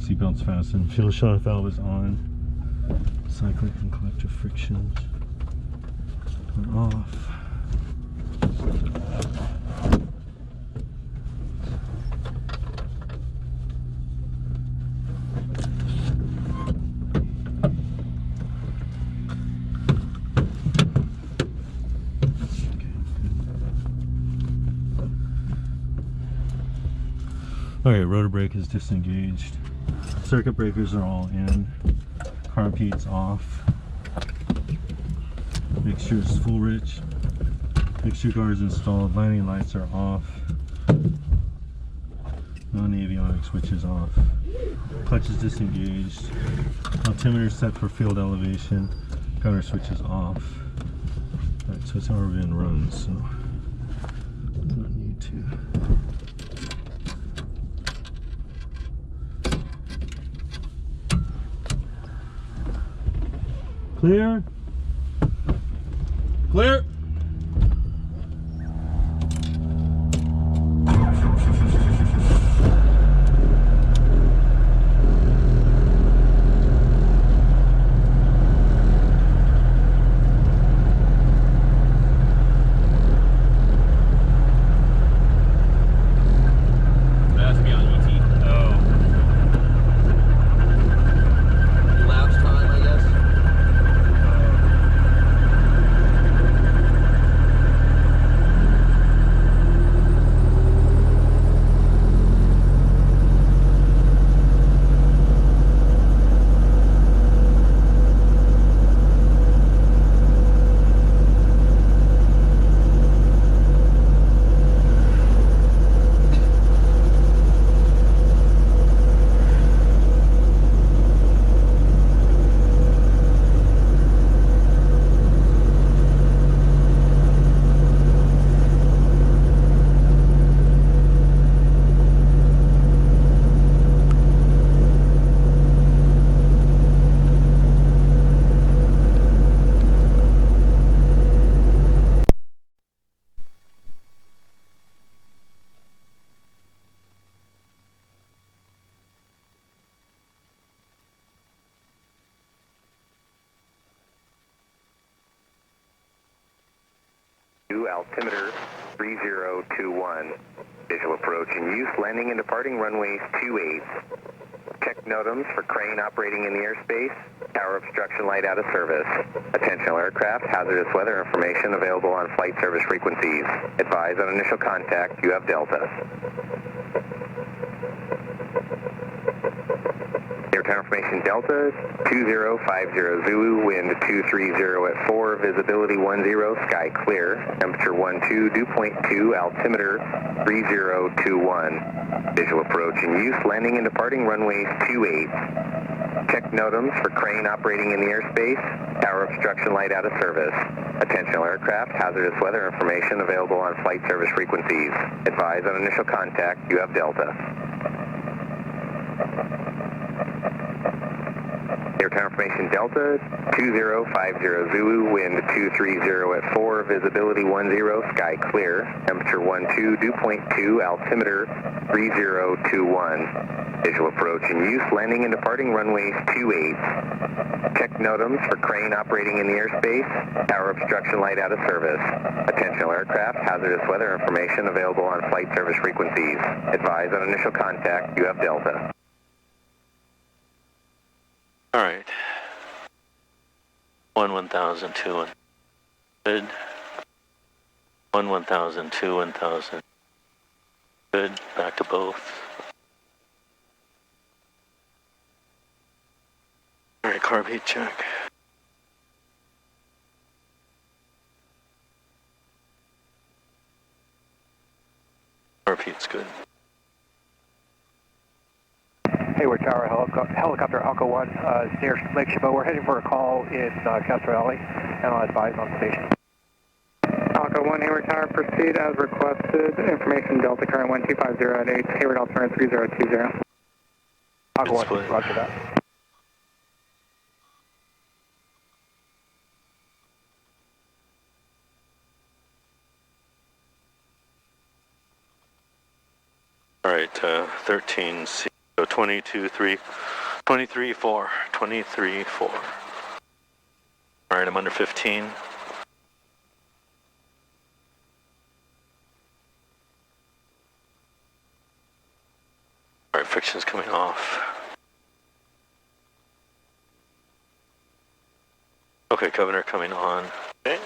Seatbelts fastened. Fuel shut-off valve is on. Cyclic and collective frictions are off. Alright, rotor brake is disengaged. Circuit breakers are all in. Carb heat's off. Mixture is full rich. Mixture guard is installed. Landing lights are off. Non-avionic switch is off. Clutch is disengaged. Altimeter set for field elevation. Gunner switch is off. Alright, so it's already been run, so don't need to. Clear. Clear. Altimeter 3021. Visual approach in use, landing and departing runways 28. Check NOTAMs for crane operating in the airspace. Tower obstruction light out of service. Attention all aircraft, hazardous weather information available on flight service frequencies. Advise on initial contact, you have Delta. Airtime information Delta 2050 Zulu, wind 230 at 4, visibility 10, sky clear, temperature 12, dew point 2, altimeter 3021. Visual approach in use, landing and departing runways 28. Check NOTAMs for crane operating in the airspace. Tower obstruction light out of service. Attention all aircraft, hazardous weather information available on flight service frequencies. Advise on initial contact, you have Delta. Airtime information Delta 2050 Zulu, wind 230 at 4, visibility 10, sky clear, temperature 12, dew point 2, altimeter 3021. Visual approach in use, landing and departing runways 28. Check NOTAMs for crane operating in the airspace. Tower obstruction light out of service. Attention all aircraft, hazardous weather information available on flight service frequencies. Advise on initial contact, you have Delta. All right. 1000, 2, good. 1000, 2, 1000. Good. Back to both. All right, carb heat check. Carb heat's good. Hayward Tower, helicopter Alco 1, near Lake Chabot. We're heading for a call in Castro Alley, and I'll advise on station. Alco 1, Hayward Tower, proceed as requested. Information Delta current 1250 at 8, Hayward altimeter 3020. Alco 1, roger that. All right, 13 CO2 22.3, 23.4, 23.4. Alright, I'm under 15. Alright, friction's coming off. Okay, governor coming on. Okay.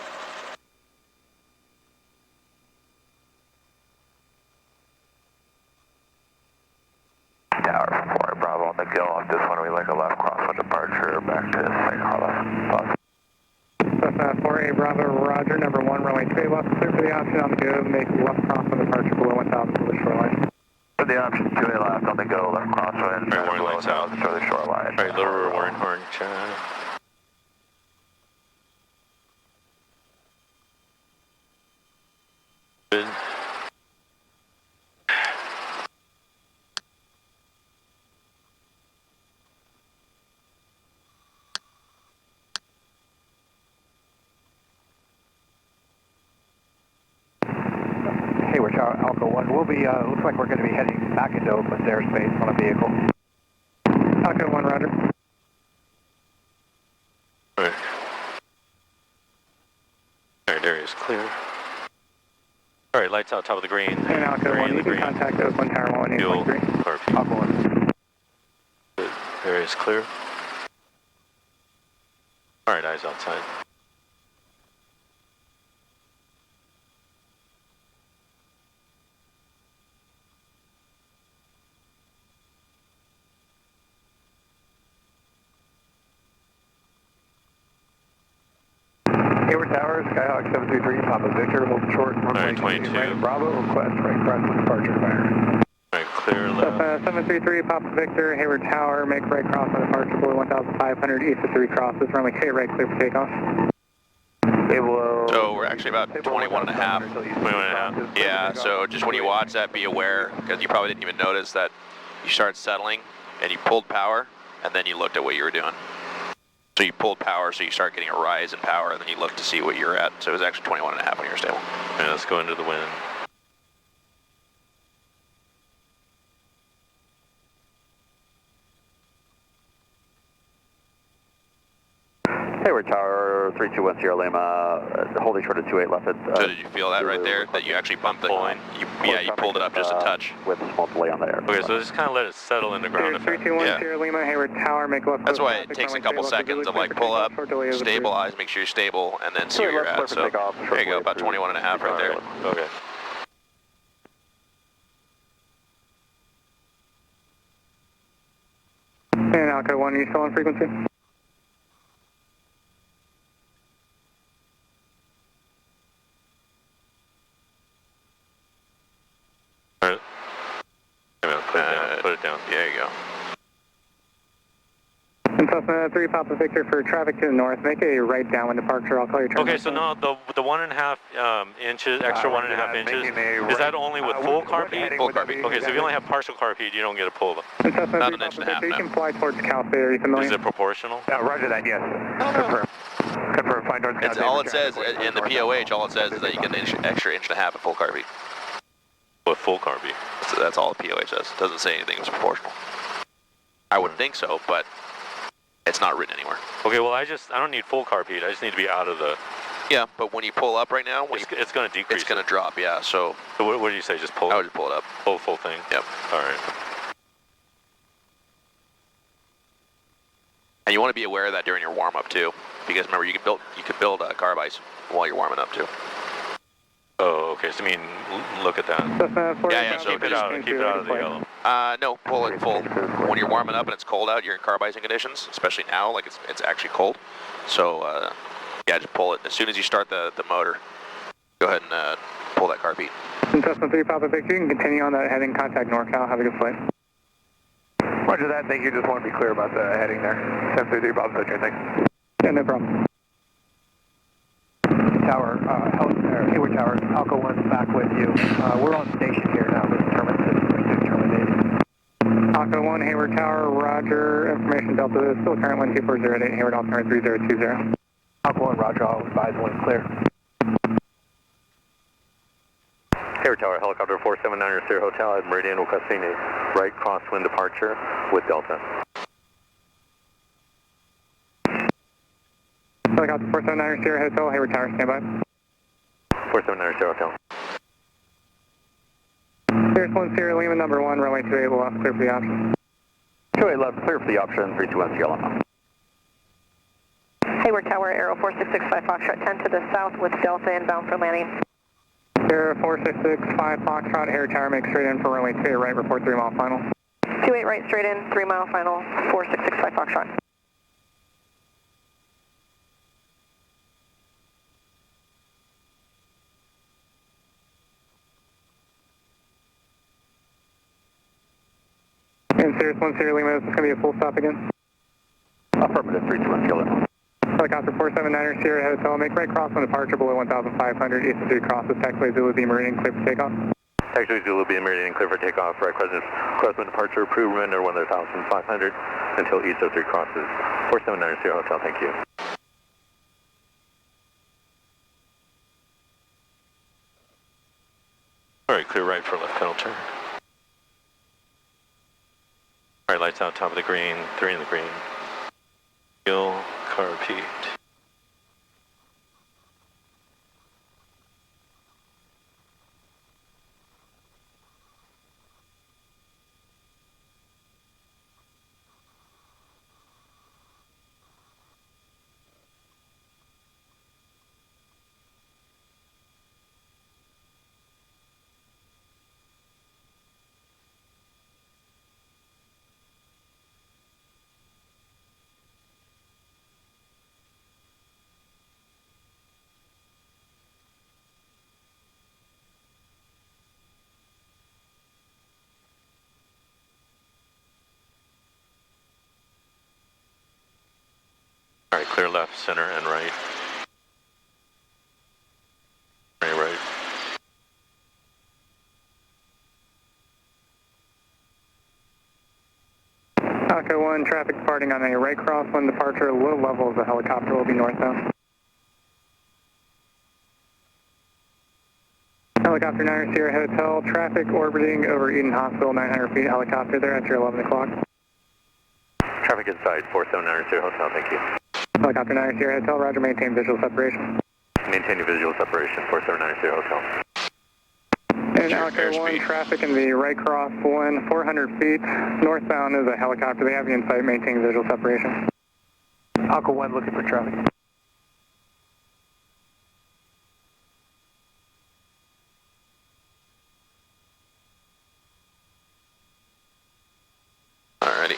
Tower 4, Bravo on the gill off this one. We like a left crosswind departure back to St. Carlos. Cessna 4A Bravo, Roger, number 1, runway 2 left, clear for the option on the go, make left crosswind departure below 1,000 for the shoreline. For the option 2A left on the go, left crosswind, Alright, warning below lights out. 1,000 for the shoreline. Alright, lower warning horn, China. Good. Hayward Tower, Alpha 1. We'll be, looks like we're going to be heading back into open airspace on a vehicle. Alpha 1, Roger. Alright. Alright, area is clear. Alright, lights out top of the green. And Alpha 1, you can contact Oakland Tower 118.3. Fuel, Alpha 1. Good. Area is clear. Alright, eyes outside. Hayward Tower, Skyhawk 733, Papa Victor, hold short, runway 22. right, Bravo, request right crosswind departure fire. Alright, clear left. Cessna 733, Papa Victor, Hayward Tower, make right crosswind departure below 1,500 east of 3 crosses, runway 2 right, clear for takeoff. So we're actually about 21 and a half. 21 and a half. Yeah, so just when you watch that, be aware, because you probably didn't even notice that you started settling and you pulled power, and then you looked at what you were doing. So you pulled power, so you start getting a rise in power, and then you look to see what you're at. So it was actually 21 and a half when you were stable. Yeah, let's go into the wind. Hayward Tower 321 Sierra Lima, holding short of 28 left. So did you feel that right there? That you actually bumped the line? Yeah, you pulled it up just a touch. With a small delay on the air. Okay, so just kind of let it settle in the ground. Hayward 321 Yeah. Sierra Lima, Hayward Tower, make left. That's close why it traffic, takes a runway couple 2 left, seconds of clear like for pull takeoff, up, short delay over 3. stabilize, make sure you're stable, and then see where you're at. So there you go, about 21 and a half right there. Okay. And Alpha 1, are you still on frequency? Alright. Put it down. There you go. And Cessna 3 Papa Victor for traffic to the north, make a right downwind departure, I'll call your turn. Okay, so now the 1.5 inches, extra 1.5 inches, is that only with full carb heat? Full carb heat. Okay, so if you only have partial carb heat, you don't get a pull. And Cessna About 3 an inch Papa and a half Victor, you now. can fly towards Cal State, are you familiar? Is it proportional? Roger that, yes. Confirm. Confirm, fine north. It's all it says in the POH. All it says is that you get an extra inch and a half at full carb heat. With full carb heat. So that's all the POH says. It doesn't say anything is proportional. I wouldn't think so, but it's not written anywhere. Okay, well I don't need full carb heat, I just need to be out of the... Yeah, but when you pull up right now, It's going to decrease. it's going to drop. Yeah, so So what do you say, just pull I it? would just pull it up. Pull the full thing? Yep. Alright. And you want to be aware of that during your warm up too, because remember you can build carb ice while you're warming up too. Oh, okay, so I mean, look at that. Cessna 4 Yeah, so Keep it out of the yellow. No, pull it full. When you're warming up and it's cold out, you're in carb icing conditions, especially now, like it's actually cold. So yeah, just pull it as soon as you start the motor. Go ahead and pull that carb heat. And Cessna 3 Papa Victor, you can continue on that heading, contact NorCal, have a good flight. Roger that, thank you. Just want to be clear about the heading there. 733 Bravo Victor, thanks. Yeah, no problem. Tower, Hayward Tower, Alpha 1 back with you. We're on station here now. This is terminated. Alpha 1, Hayward Tower, Roger, information Delta, still current 12408, Hayward altimeter 3020. Alpha 1, Roger, I'll advise when clear. Hayward Hayward Tower, helicopter 479er Sierra Hotel at Meridian requesting a right crosswind departure with Delta. Helicopter 479er Sierra Hotel, Hayward Tower, standby. 479er Sierra Hotel. Cirrus 1 Sierra Lima, number 1, runway 28 left, clear for the option. 28 left, clear for the option, 321 Sierra Lima. Hayward Tower, Aero 4665 Foxtrot 10 to the south with Delta inbound for landing. Sierra 4665 Foxtrot, Hayward Tower, make straight in for runway 28 right, report 3 mile final. 28 right, straight in, 3 mile final, 4665 Foxtrot. And Cirrus 1 Sierra Lima, is this going to be a full stop again? Affirmative, 321 Sierra Lima. Helicopter 479er Sierra Hotel, make right cross on departure below 1,500, east of 3 crosses, taxiway Zulu B Meridian, clear for takeoff. Taxiway Zulu B Meridian, clear for takeoff, right crosswind departure, approved, remainder 1,500 until east of 3 crosses. 479er Sierra Hotel, thank you. Alright, clear right for left pedal turn. Alright, lights out, top of the green, 3 in the green. Fuel, car repeat. Alright, clear left, center, and right. Right. Alco 1, traffic departing on a right crosswind departure, low level of the helicopter will be northbound. Helicopter 9 Sierra Hotel, traffic orbiting over Eden Hospital, 900 feet, helicopter there at your 11 o'clock. Traffic inside, 479er Sierra Hotel, thank you. Helicopter 9 Sierra Hotel, roger, maintain visual separation. Maintain your visual separation, 479er Sierra Hotel. And Alco 1, traffic in the right cross one, 400 feet, northbound is a helicopter. They have you in sight, maintain visual separation. Alco 1 looking for traffic. Alrighty.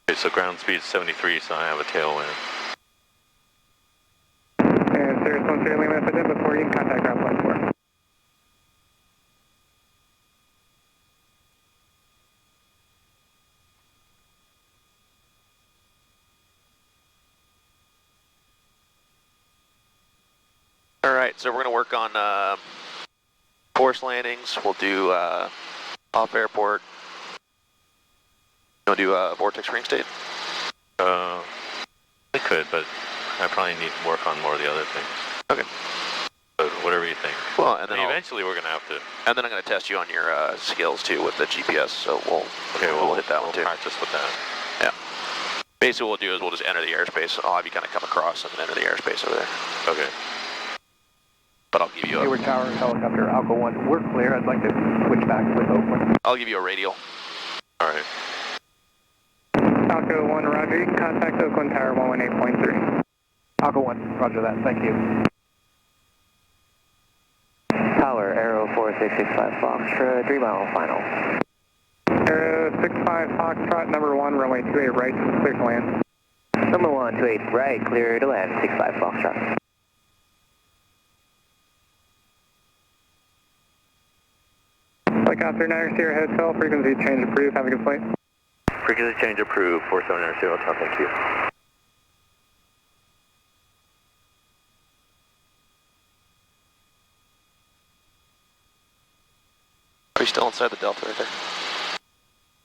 Okay, so ground speed 73, so I have a tailwind. And Cirrus 1 Sierra Lima, if I did before, you can contact ground flight 4. Alright, so we're going to work on forced landings. We'll do off airport. You want to do vortex ring state? I could, but I probably need to work on more of the other things. Okay. But whatever you think. Well, and then eventually we're going to have to. And then I'm going to test you on your skills too with the GPS, so we'll hit that one too. Practice with that. Yeah. Basically what we'll do is we'll just enter the airspace. I'll have you kind of come across and then enter the airspace over there. Okay. But I'll give you Hayward Tower, helicopter Alco 1, we're clear. I'd like to switch back with Oakland. I'll give you a radial. Alright. Alco 1, roger, you can contact Oakland Tower 118.3. Alco 1, roger that. Thank you. Tower, Aero 4665 Foxtrot, 3 mile final. Aero 65 Foxtrot, number 1, runway 28 right, clear to land. Number 1, 28 right, clear to land, 65 Foxtrot. Helicopter 9 Sierra Hotel, frequency change approved, have a good flight. Frequency change approved, 479er Sierra Hotel, thank you. Are you still inside the Delta right there?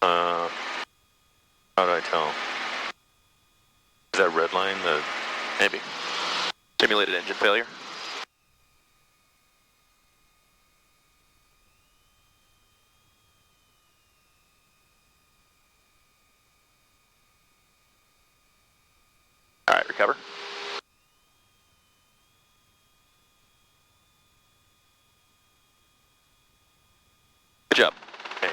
How do I tell? Is that red line? Maybe. Simulated engine failure. All right, recover. Good job. Okay.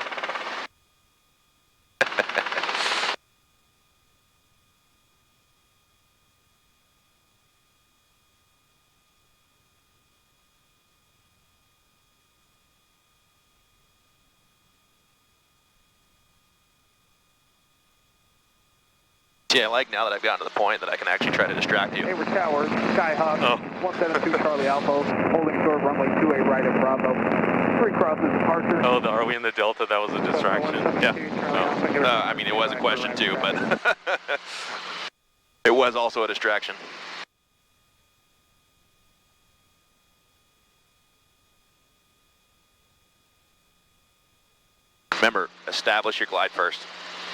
Yeah, I like now that I've gotten to the point that I can actually try to distract you. Hayward Tower, Sky Hawk, 172 Charlie Alpha, holding short runway 28 right at Bravo. 3 crosses departure. Oh, are we in the Delta? That was a distraction. Yeah. I mean, it was a question too, but it was also a distraction. Remember, establish your glide first,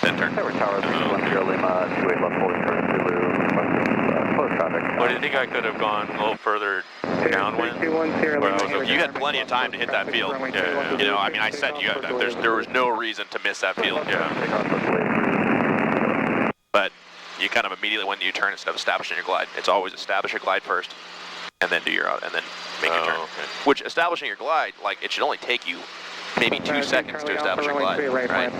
then turn. Hayward Tower, 310 Lima, 28 left 4, turn Zulu, close traffic. What do you think I could have gone a little further downwind? You had plenty of time to hit that field. Yeah. You know, I mean, I said you had, there was no reason to miss that field. Yeah. But you kind of immediately, when you turn, instead of establishing your glide, it's always establish your glide first, and then do your and then make your turn. Okay. Which establishing your glide, like it should only take you maybe 2 seconds to establish your glide, right?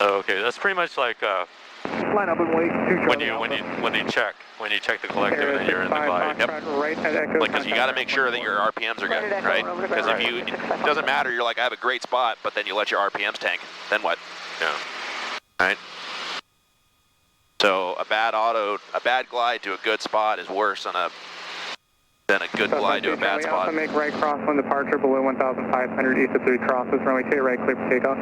Okay, that's pretty much like Line up and wait. when you check the collective and then you're in the glide. Yep. Like, because you got to make sure that your RPMs are good, right? Because if you, it doesn't matter. You're like, I have a great spot, but then you let your RPMs tank. Then what? Yeah. Right. So a bad glide to a good spot is worse than a good glide to a bad spot. Make right crosswind departure below 1,500 east of 3 crosses. Runway 2 right, clear for takeoff.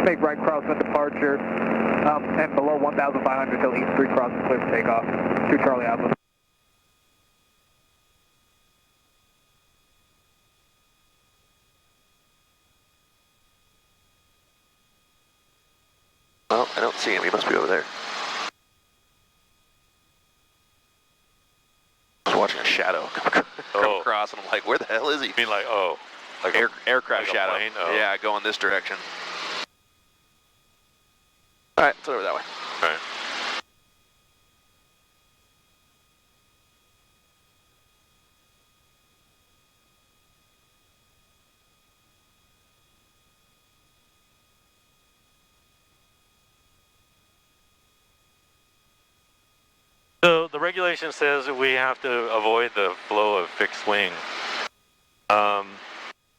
Make right crosswind departure, and below 1,500 till east 3 crosses, clear for takeoff. 2 Charlie Alpha. Well, I don't see him. He must be over there. I was watching a shadow come across, and I'm like, where the hell is he? You mean like, like aircraft like shadow? Plane? Oh. Yeah, going this direction. All right, it's over that way. All right. So the regulation says that we have to avoid the flow of fixed wing.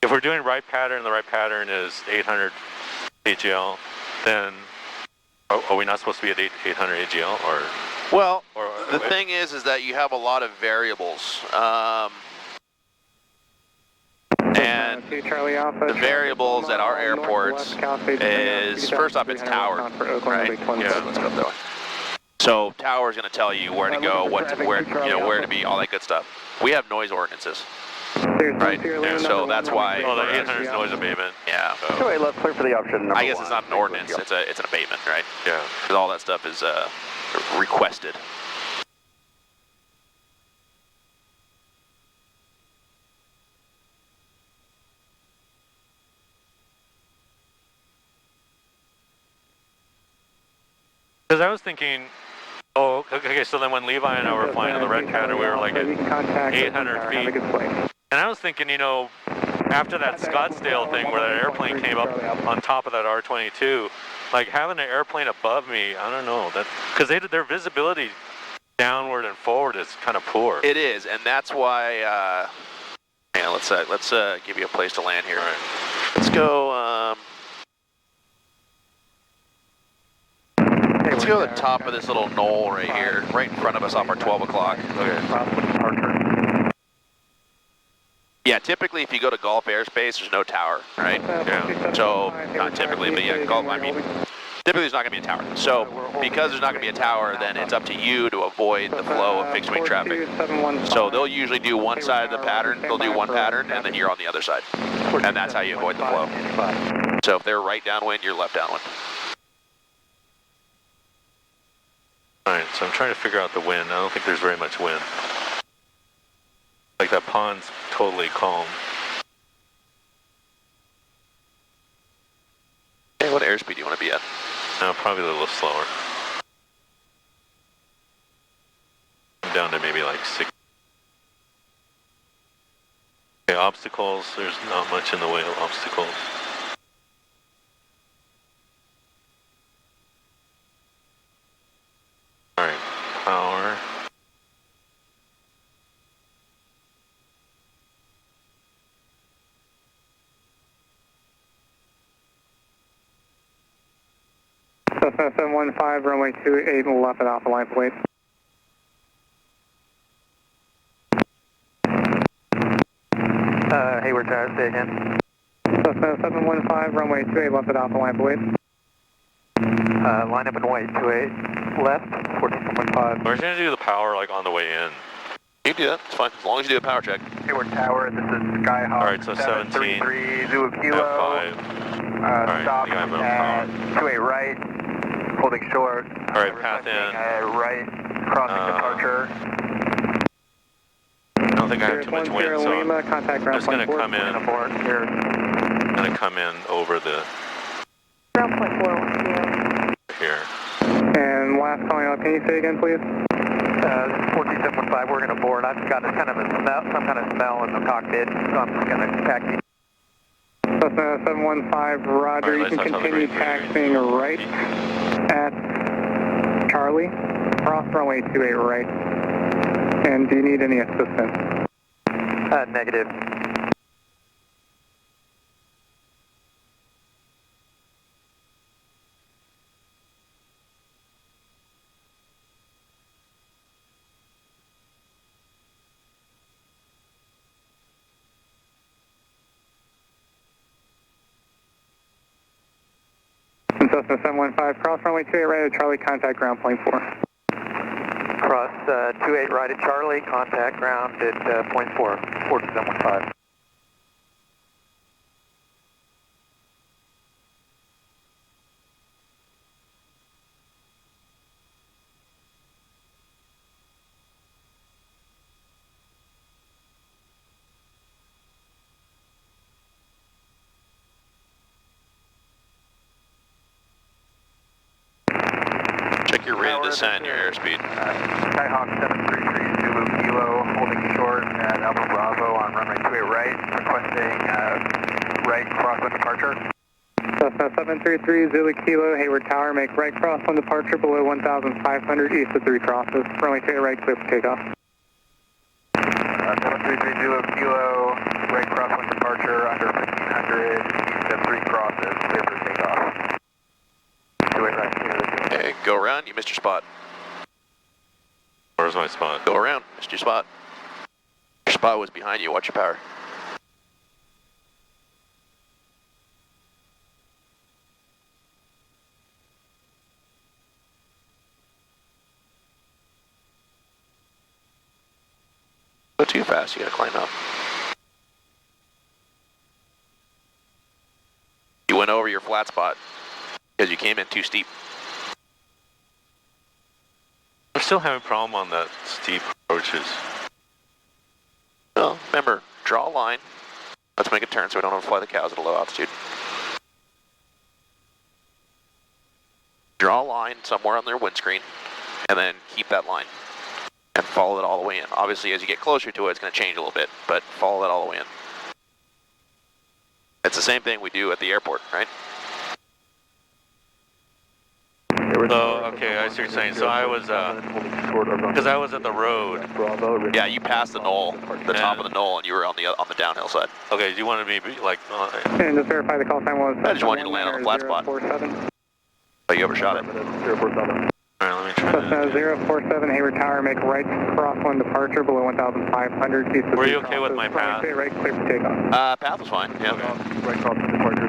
If we're doing right pattern, the right pattern is 800 AGL, then are we not supposed to be at 800 AGL or? Well, the thing is that you have a lot of variables. And the variables at our airports is, first off, it's tower, right? Yeah, let's go that way. So tower is going to tell you where to go, where to be, all that good stuff. We have noise ordinances, right? So that's why. Oh, the 800 is noise abatement. Yeah. Anyway, let's clear for the option number 1. I guess it's not an ordinance; it's an abatement, right? Yeah. Because all that stuff is requested. Because I was thinking, okay, so then when Levi and I were flying in the red pattern, we were like at 800 feet. And I was thinking, after that Scottsdale thing where that airplane came up on top of that R22, like having an airplane above me, I don't know, because their visibility downward and forward is kind of poor. It is, and that's why, let's give you a place to land here. Right. Let's go, let's go to the top of this little knoll right here, right in front of us off our 12 o'clock. Okay. Yeah, typically if you go to Gulf airspace, there's no tower, right? Yeah. So, not typically, but yeah, Gulf, typically there's not going to be a tower. So, because there's not going to be a tower, then it's up to you to avoid the flow of fixed wing traffic. So they'll usually do one side of the pattern, they'll do one pattern, and then you're on the other side. And that's how you avoid the flow. So if they're right downwind, you're left downwind. Alright, so I'm trying to figure out the wind. I don't think there's very much wind. Like that pond's totally calm. Hey, what airspeed do you want to be at? No, probably a little slower. I'm down to maybe like 6. Okay, obstacles, there's not much in the way of obstacles. Alright, power. Cessna 715, runway 28, left at Alpha line, please. Hayward Tower, say again. Cessna 715, runway 28, left at Alpha line, please. Line up in white, 28, left, 14.15. We're gonna do the power like on the way in. You can do that, it's fine, as long as you do a power check. Hayward Tower, this is Skyhawk. Alright, so 17. Zulu Kilo. F5. Alright, Stop I think I have enough at power. 28 right, holding short. Alright, path in. Right, crossing departure. I don't think I have too much wind, so Lima, contact I'm just gonna come in. Aboard here. I'm gonna come in over the Ground point 4, here. And last calling out, can you say again, please? 14715, we're going to board. I've got a kind of a smell, some kind of smell in the cockpit, so I'm just going to taxi. Cessna 715, roger. Alright, You can continue taxiing right at Charlie. Cross runway 28 right. And do you need any assistance? Negative. Cessna 715, cross runway 28 right at Charlie, contact ground plane 4. Cross 28 right at Charlie, contact ground at point 4, 4715. Check your rate of descent and your airspeed. Skyhawk 733 Zulu Kilo, holding short at Alpha Bravo on runway 28 right, requesting right crosswind departure. Cessna 733 Zulu Kilo, Hayward Tower, make right crosswind departure below 1,500 east of 3 crosses. Runway 28 right, clear for takeoff. 733 Zulu Kilo, right crosswind departure under 1,500 east of 3 crosses, clear for takeoff. 28 right, clear. Okay, go around, you missed your spot. Where's my spot? Go around, missed your spot. Your spot was behind you, watch your power. Go too fast, you gotta climb up. You went over your flat spot because you came in too steep. I'm still having a problem on that steep approaches. Well, remember, draw a line. Let's make a turn so we don't overfly the cows at a low altitude. Draw a line somewhere on their windscreen, and then keep that line. And follow it all the way in. Obviously, as you get closer to it, it's going to change a little bit, but follow that all the way in. It's the same thing we do at the airport, right? Oh, okay, I see what you're saying. So I was, because I was at the road. Yeah, you passed the knoll, the top of the knoll, and you were on the downhill side. Okay, you wanted me to be like... And just verify the call time was... I just wanted you to land on the flat spot. 047. But you overshot it. Alright, let me try Cessna that. 047, Hayward Tower, make right crosswind departure below 1,500 east of 3 Were you okay with my path? Right, clear for takeoff. Path was fine, yeah. Right crosswind departure,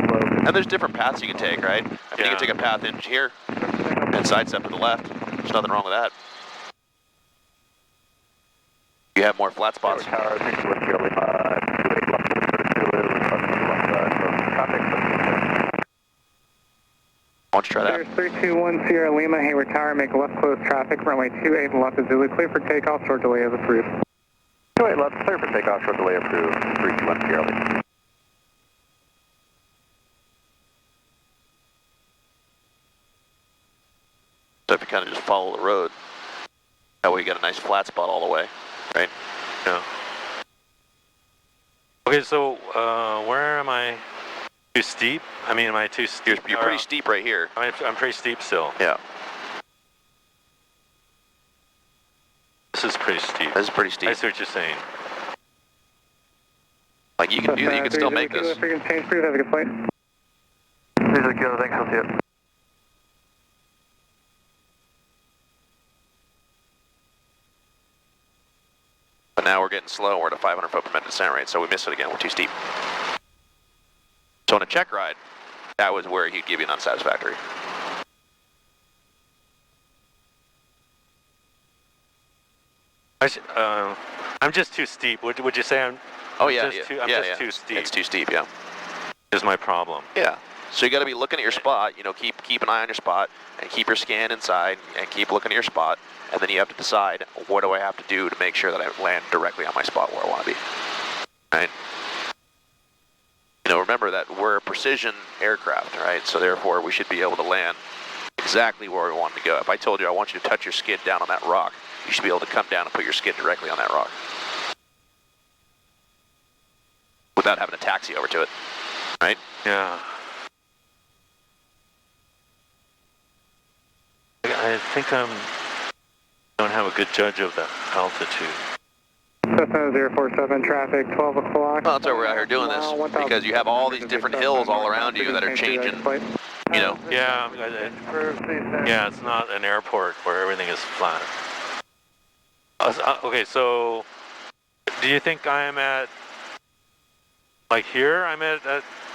below. And there's different paths you can take, right? I mean, you can take a path in here and sidestep to the left. There's nothing wrong with that. You have more flat spots. Tower, 6 West Charlie 5, 28 left, contact don't you try that? 321 Sierra Lima, Hayward Tower, make a left close traffic, runway 28 left is Zulu, clear for takeoff, short delay is approved. 28 left, clear for takeoff, short delay approved, 321 Sierra Lima. So if you kind of just follow the road, that way you get a nice flat spot all the way, right? Yeah. Okay, so where am I? Too steep? I mean, am I too steep? You're pretty steep right here. I'm pretty steep still. Yeah. This is pretty steep. This is pretty steep. I see what you're saying. Like you can do that, you can still make this. Frequency change, please have a good flight. These are good, thanks, I'll see it. But now we're getting slow, we're at a 500 foot per minute descent rate, so we missed it again, we're too steep. So on a check ride, that was where he'd give you an unsatisfactory. I'm just too steep. Would you say I'm? Oh yeah, I'm just too steep. It's too steep, yeah. Is my problem. Yeah. So you got to be looking at your spot. You know, keep an eye on your spot, and keep your scan inside, and keep looking at your spot. And then you have to decide, what do I have to do to make sure that I land directly on my spot where I want to be, right? You know, remember that we're a precision aircraft, right? So therefore, we should be able to land exactly where we want to go. If I told you I want you to touch your skid down on that rock, you should be able to come down and put your skid directly on that rock without having to taxi over to it, right? Yeah. I think I don't have a good judge of the altitude. Cessna 047 traffic, 12 o'clock. Well, that's why we're out here doing this, because you have all these different hills all around you that are changing, you know. Yeah, yeah, it's not an airport where everything is flat. Okay, so do you think I'm at, like here, I'm at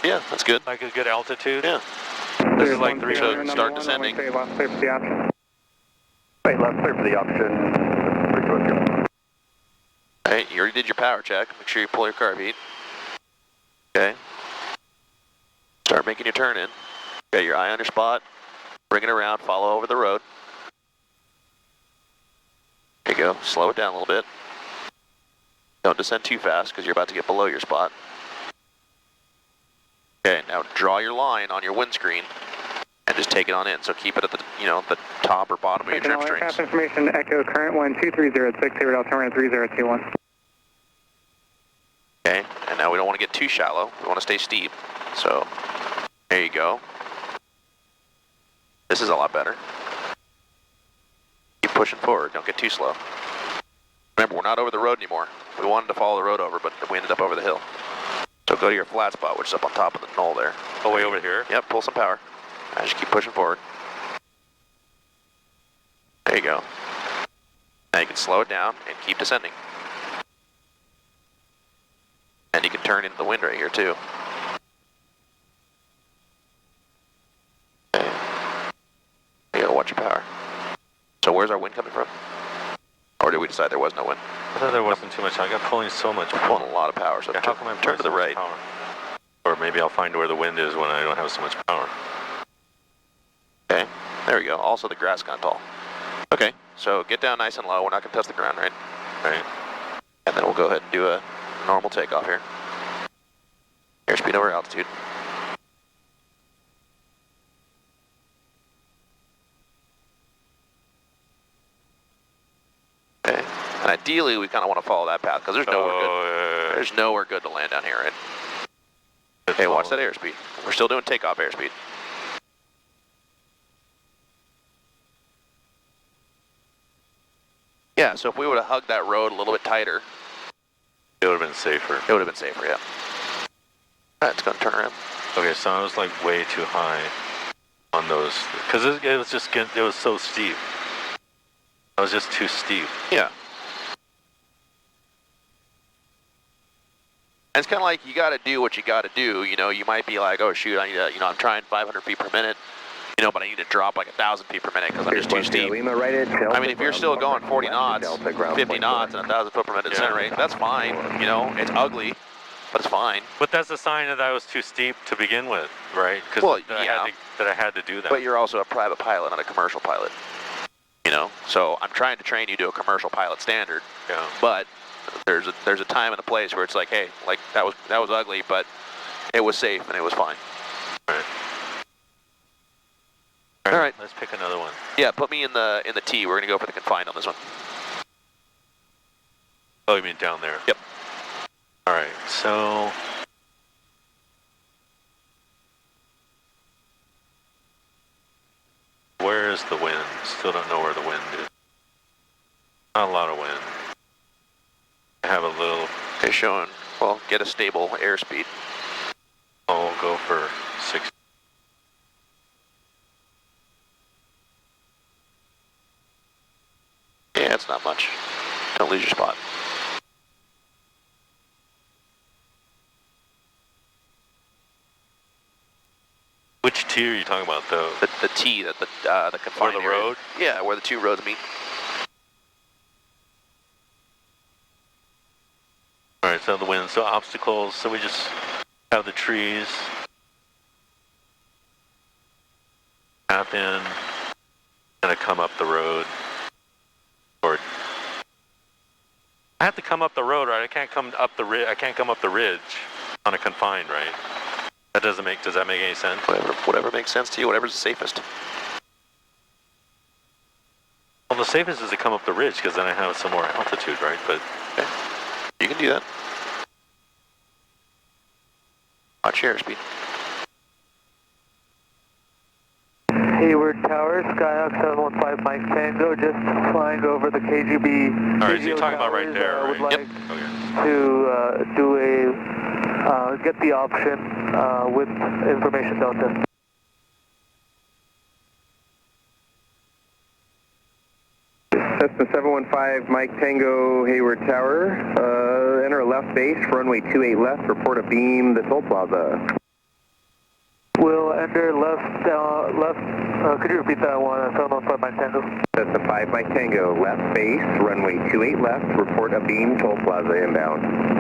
yeah, that's good. Like a good altitude? Yeah. This is like 3. So start descending. Wait, left clear for the option. Wait, left clear for the option. Alright, you already did your power check. Make sure you pull your carb heat. Okay. Start making your turn in. Got your eye on your spot. Bring it around, follow over the road. There you go. Slow it down a little bit. Don't descend too fast because you're about to get below your spot. Okay, now draw your line on your windscreen and just take it on in. So keep it at the, you know, the top or bottom of your drip strings. Aircraft information, Echo current 12306, Hayward altimeter 3021. Okay, and now we don't want to get too shallow. We want to stay steep. So there you go. This is a lot better. Keep pushing forward. Don't get too slow. Remember, we're not over the road anymore. We wanted to follow the road over, but we ended up over the hill. So go to your flat spot, which is up on top of the knoll there. Oh, way over here? Yep, pull some power. Now just keep pushing forward. There you go. Now you can slow it down and keep descending. And you can turn into the wind right here too. Okay. You gotta watch your power. So where's our wind coming from? Or did we decide there was no wind? I thought there wasn't too much. I got pulling so much. Pulling a lot of power. So yeah, how come I'm turn to the right. Power? Or maybe I'll find where the wind is when I don't have so much power. Okay, there we go. Also the grass got tall. Okay, so get down nice and low. We're not gonna touch the ground, right? Right. And then we'll go ahead and do a normal takeoff here. Airspeed over altitude. Okay, and ideally we kind of want to follow that path because there's nowhere good. There's nowhere good to land down here, right? Okay, watch that airspeed. We're still doing takeoff airspeed. Yeah, so if we would have hugged that road a little bit tighter, it would have been safer. It would have been safer, yeah. All right, it's going to turn around. Okay, so I was like way too high on those, because it was so steep. I was just too steep. Yeah. And it's kind of like you got to do what you got to do. You know, you might be like, oh shoot, I need to, you know, I'm trying 500 feet per minute. You know, but I need to drop like 1,000 feet per minute because I'm just too steep. I mean, if you're still going 40 knots, 50 knots, and 1,000 foot per minute descent rate, that's fine. You know, it's ugly, but it's fine. But that's a sign that I was too steep to begin with, right? Because Well, that I had to do that. But you're also a private pilot, not a commercial pilot. You know, so I'm trying to train you to a commercial pilot standard. Yeah. But there's a time and a place where it's like, hey, like that was ugly, but it was safe and it was fine. All right. Let's pick another one. Yeah, put me in the T. We're gonna go for the confined on this one. Oh, you mean down there? Yep. All right. So. Where is the wind? Still don't know where the wind is. Not a lot of wind. I have a little. Okay, showing. Well, get a stable airspeed. I'll go for 60. Yeah, it's not much. Don't lose your spot. Which T are you talking about, though? The T, the confined Where the area. road? Yeah, where the two roads meet. All right, so the wind, so obstacles, so we just have the trees, path in, gonna come up the road, or I have to come up the road, right? I can't come up the I can't come up the ridge on a confined, right? Does that make any sense? Whatever makes sense to you, whatever's the safest. Well, the safest is to come up the ridge, because then I have some more altitude, right? But okay. You can do that. Watch your airspeed. Hayward Tower, Skyhawk 715 Mike Tango, just flying over the KGB. All right, so you're talking about right there, right? Would like Okay. to do a, get the option with information delta. Cessna 715 Mike Tango, Hayward Tower. Enter left base, runway 28 left, report a beam, the toll plaza. We'll enter left, could you repeat that one, 715 Mike Tango? Cessna 5 Mike Tango, left base, runway 28 left, report a beam, toll plaza inbound.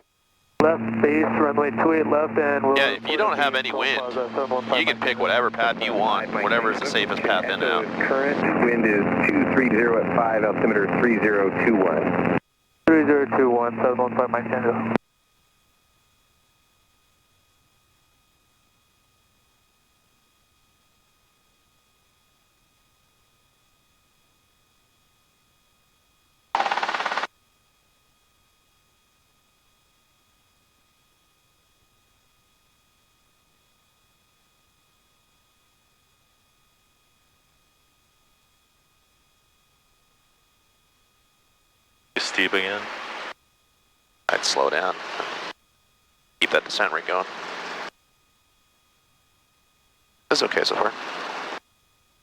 Left base, runway 28 left, and we'll... Yeah, if you don't have any wind, you can pick whatever path you want, whatever is the safest path in and out. Current wind is 230 at 5, altimeter 3021. 3021, 715 Mike Tango. Steep again. I'd slow down. Keep that descent rate going. This is okay so far.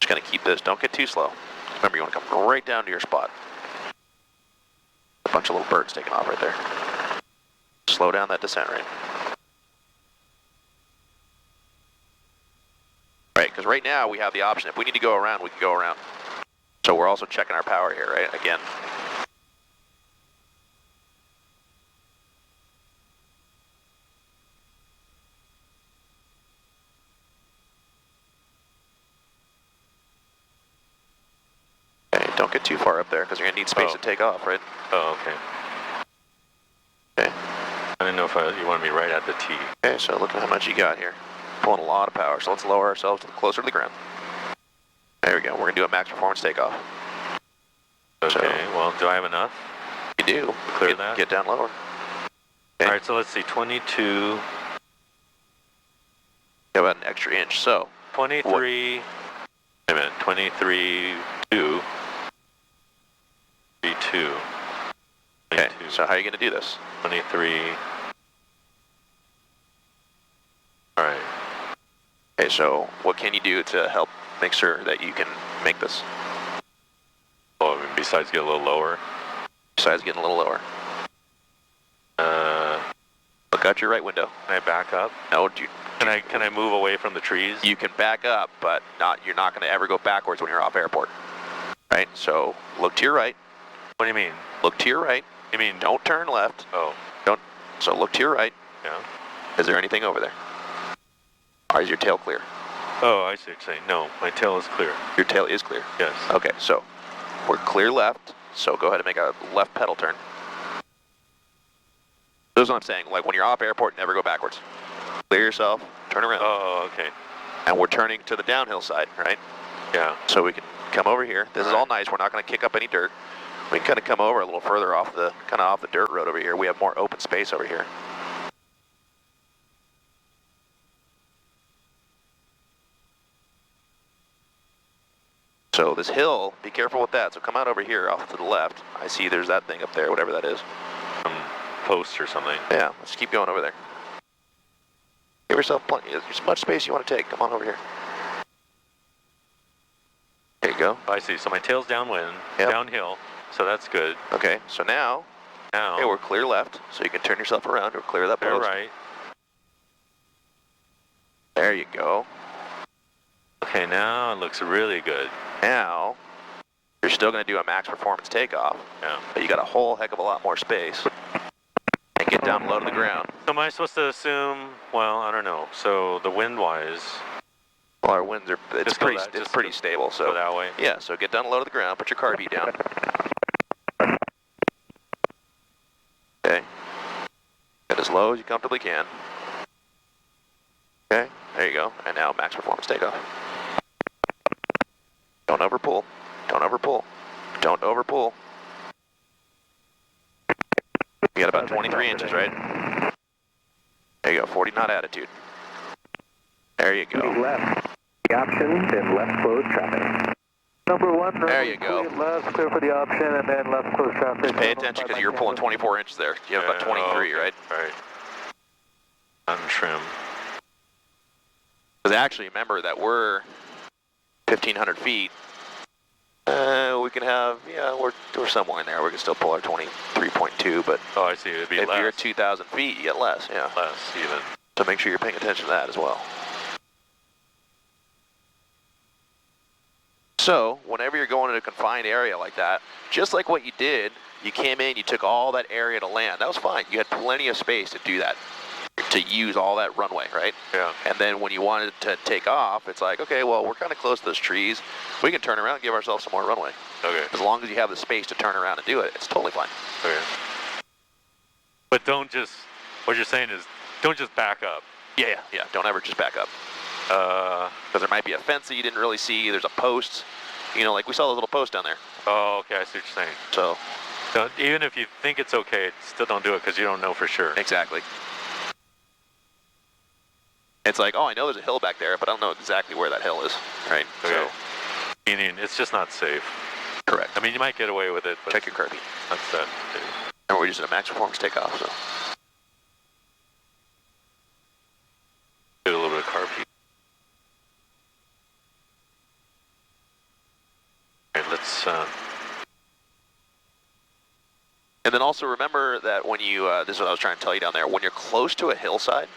Just gonna keep this. Don't get too slow. Remember, you want to come right down to your spot. A bunch of little birds taking off right there. Slow down that descent rate. Right, because right now we have the option. If we need to go around, we can go around. So we're also checking our power here, right? Again. Don't get too far up there because you're going to need space to take off, right? Oh, okay. Okay. I didn't know if you wanted me right at the T. Okay, so look at how much you got here. Pulling a lot of power, so let's lower ourselves closer to the ground. There we go. We're going to do a max performance takeoff. Okay, so, well, do I have enough? You do. Clear that? Get down lower. Okay. All right, so let's see, 22. You have about an extra inch, so. 23. Wait a minute, 23, 2. 32. Okay, so how are you going to do this? 23. All right. Okay, so what can you do to help make sure that you can make this? Oh, I mean, besides get a little lower? Besides getting a little lower. Look out your right window. Can I back up? No, Can I move away from the trees? You can back up, but you're not going to ever go backwards when you're off airport. Right? So look to your right. What do you mean? Look to your right. You mean don't turn left. Oh. So look to your right. Yeah. Is there anything over there? Or is your tail clear? Oh, I see what you're saying. No, my tail is clear. Your tail is clear? Yes. Okay, so we're clear left, so go ahead and make a left pedal turn. This is what I'm saying, like when you're off airport, never go backwards. Clear yourself, turn around. Oh, okay. And we're turning to the downhill side, right? Yeah. So we can come over here. This is all nice, we're not gonna kick up any dirt. We can kind of come over a little further off the dirt road over here. We have more open space over here. So this hill, be careful with that. So come out over here off to the left. I see there's that thing up there, whatever that is. Some post or something. Yeah, let's keep going over there. Give yourself plenty, as much space you want to take. Come on over here. There you go. I see. So my tail's downwind, downhill. So that's good. Okay, so now, okay, we're clear left, so you can turn yourself around or clear that post. Right. There you go. Okay, now it looks really good. Now, you're still going to do a max performance takeoff, but you got a whole heck of a lot more space. And get down low to the ground. So am I supposed to assume, well, I don't know, so the wind-wise... Well, our winds are, it's pretty stable, so... Go that way? Yeah, so get down low to the ground, put your carb down. Okay. Get as low as you comfortably can. Okay, there you go. And now max performance takeoff. Don't overpull. Don't overpull. Don't overpull. You got about 23 inches, right? There you go, 40 knot attitude. There you go. Left. The option, then left close traffic. Number one, there you go. Left, clear for the option, and then left close traffic. Just pay attention because you're pulling 24 inches there. You have about 23, right? Right. Untrim. Because actually, remember that we're 1,500 feet. We can have, we're somewhere in there. We can still pull our 23.2, but oh, I see. It'd be if less. you're at 2,000 feet, you get less. Yeah, less even. So make sure you're paying attention to that as well. So whenever you're going in a confined area like that, just like what you did, you came in, you took all that area to land. That was fine. You had plenty of space to do that, to use all that runway, right? Yeah. And then when you wanted to take off, it's like, okay, well, we're kind of close to those trees. We can turn around and give ourselves some more runway. Okay. As long as you have the space to turn around and do it, it's totally fine. Okay. But don't just, what you're saying is, don't just back up. Yeah. Don't ever just back up. Because there might be a fence that you didn't really see. There's a post. You know, like we saw those little posts down there. Oh, okay, I see what you're saying. So, even if you think it's okay, still don't do it because you don't know for sure. Exactly. It's like, oh, I know there's a hill back there, but I don't know exactly where that hill is, right? Okay. So, meaning it's just not safe. Correct. I mean, you might get away with it, but check your Kirby. That's that. And we're using a max performance takeoff, so. Get a little bit of carb heat. All right, let's. And then also remember that when you, this is what I was trying to tell you down there, when you're close to a hillside,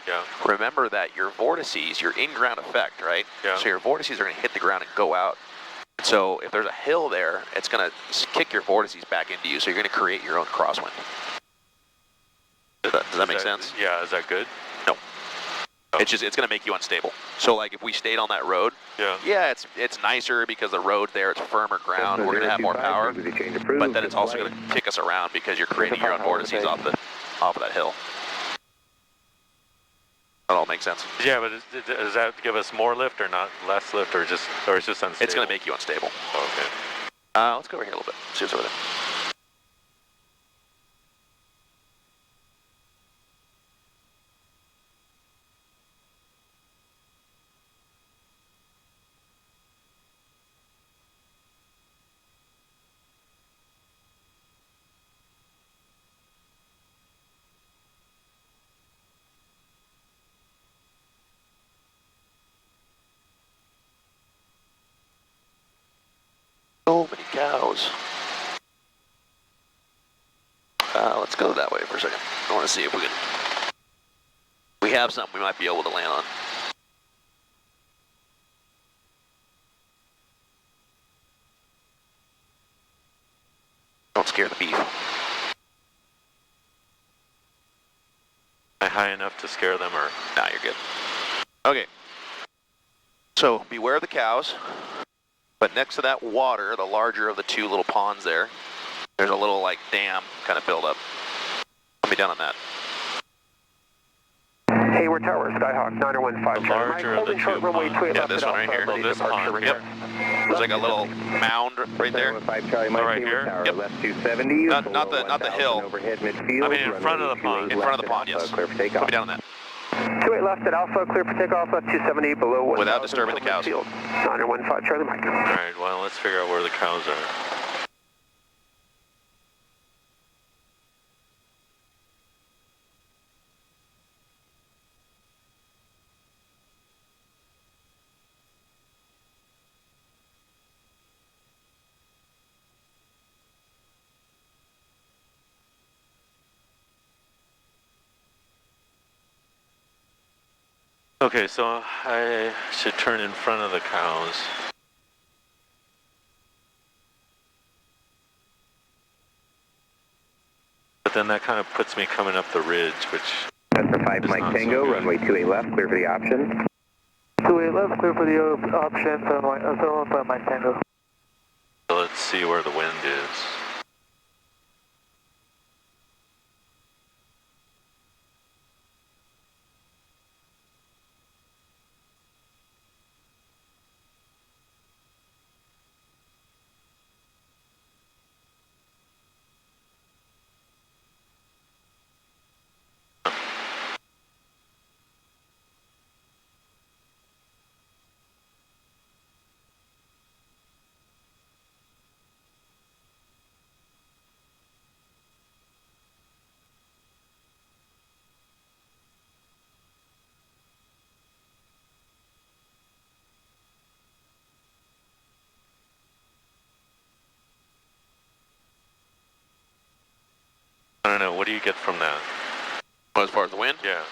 remember that your vortices, your in-ground effect, right? Yeah. So your vortices are going to hit the ground and go out. So if there's a hill there, it's going to kick your vortices back into you, so you're going to create your own crosswind. Does that make sense? Yeah, is that good? No. Oh. It's going to make you unstable. So like if we stayed on that road, it's nicer because the road there, it's firmer ground. We're going to have more power, but then it's also going to kick us around because you're creating your own vortices off of that hill. That all makes sense. Yeah, but does that give us more lift or not less lift, or it's just unstable? It's going to make you unstable. Oh, okay. Let's go over here a little bit. See what's over there. So many cows. Let's go that way for a second. I want to see if we can. We have something we might be able to land on. Don't scare the beef. high enough to scare them, or? Nah, you're good. Okay. So beware of the cows, but next to that water, the larger of the two little ponds there, there's a little like dam kind of build up. Let me down on that. Hayward Tower, Skyhawk, 915. The larger of the two ponds. Yeah, this one right here. Oh, this pond. Yep. There's like a little mound right there. 5 Charlie Mike, right Hayward here? Tower, Yep. left 270. Not the hill. Overhead midfield. I mean, in front of the pond. In front of the pond, yes. Clear for Put takeoff. me down on that. 28 left at Alpha, clear for takeoff, left 270, below 1,000. Without disturbing the cows. 915 Charlie Mike. All right, well, let's figure out where the cows are. Okay, so I should turn in front of the cows. But then that kind of puts me coming up the ridge, which That's the 5 is Mike not so Tango, good. runway 28 left, clear for the option. 28 left, clear for the option, 7 Mike Tango. So let's see where the wind is. I don't know, what do you get from that? Well, as far as the wind, Yeah.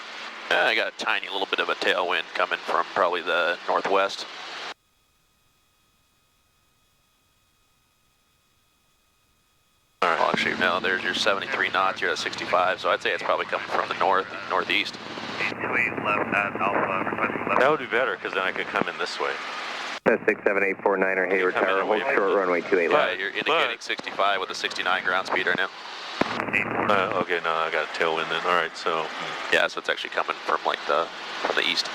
I got a tiny little bit of a tailwind coming from probably the northwest. All right. Well, actually, no, there's your 73 knots, you're at 65, so I'd say it's probably coming from the northeast. That would be better, because then I could come in this way. That's 67849er Hayward Coming Tower, away hold from short, runway 28 Yeah, left. you're indicating 65 with a 69 ground speed right now. Okay, no, I got a tailwind then. All right, so Yeah, so it's actually coming from like from the east.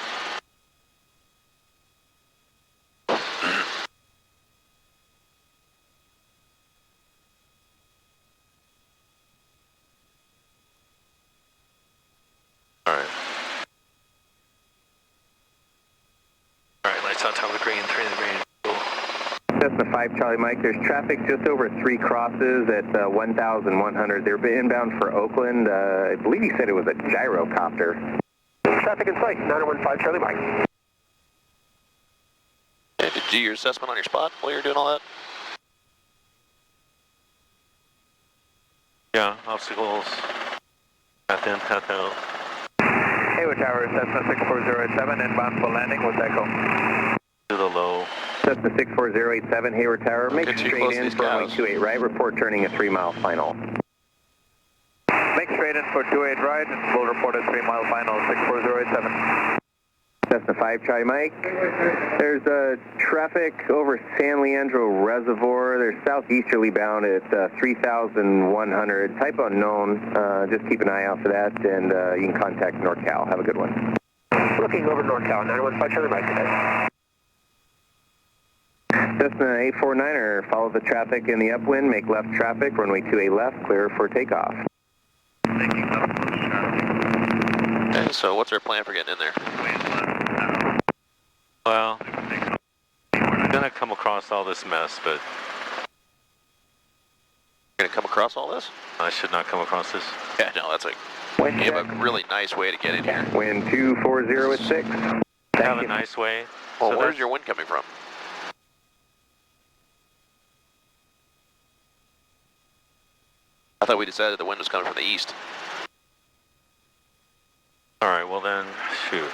all right. All right, lights out, top of the green, 3 in the green. Cool. That's the 5 Charlie Mike. There's traffic just over 3 crosses at 1,100. They're inbound for Oakland. I believe he said it was a gyrocopter. Traffic in sight, 915 Charlie Mike. And did you do your assessment on your spot while you were doing all that? Yeah, obstacles. Path in, path out. Hayward Tower, Cessna 64087, inbound for landing with Echo. To the low. That's the 64087 Hayward Tower. Make Get too straight close to in these for runway cows. 28 right. Report turning a 3-mile final. Make straight in for 28 right, we'll report a 3-mile final, 64087. That's the 5 Charlie Mike. There's traffic over San Leandro Reservoir. They're southeasterly bound at 3,100. Type unknown. Just keep an eye out for that, and you can contact NorCal. Have a good one. Looking over NorCal, 915 Charlie Mike today. Cessna 849er, follow the traffic in the upwind, make left traffic, runway 28 left, clear for takeoff. Okay, so what's our plan for getting in there? Well, I'm gonna come across all this mess, but You're gonna come across all this? I should not come across this. Yeah, no, that's like, you have a really nice way to get in here. Wind 240 at 6. Have a nice way. Well, So where's that's- your wind coming from? I thought we decided the wind was coming from the east. All right, well then, shoot.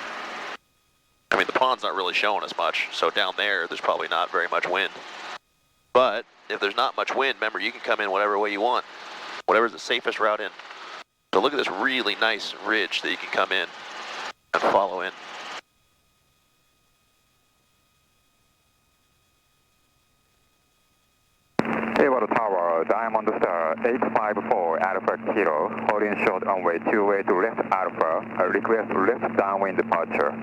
I mean, the pond's not really showing us much, so down there's probably not very much wind. But if there's not much wind, remember, you can come in whatever way you want. Whatever's the safest route in. So look at this really nice ridge that you can come in and follow in. Hayward Tower, Diamond Star 854 Alpha Kilo, holding short on way 2-way to left Alpha, request left downwind departure.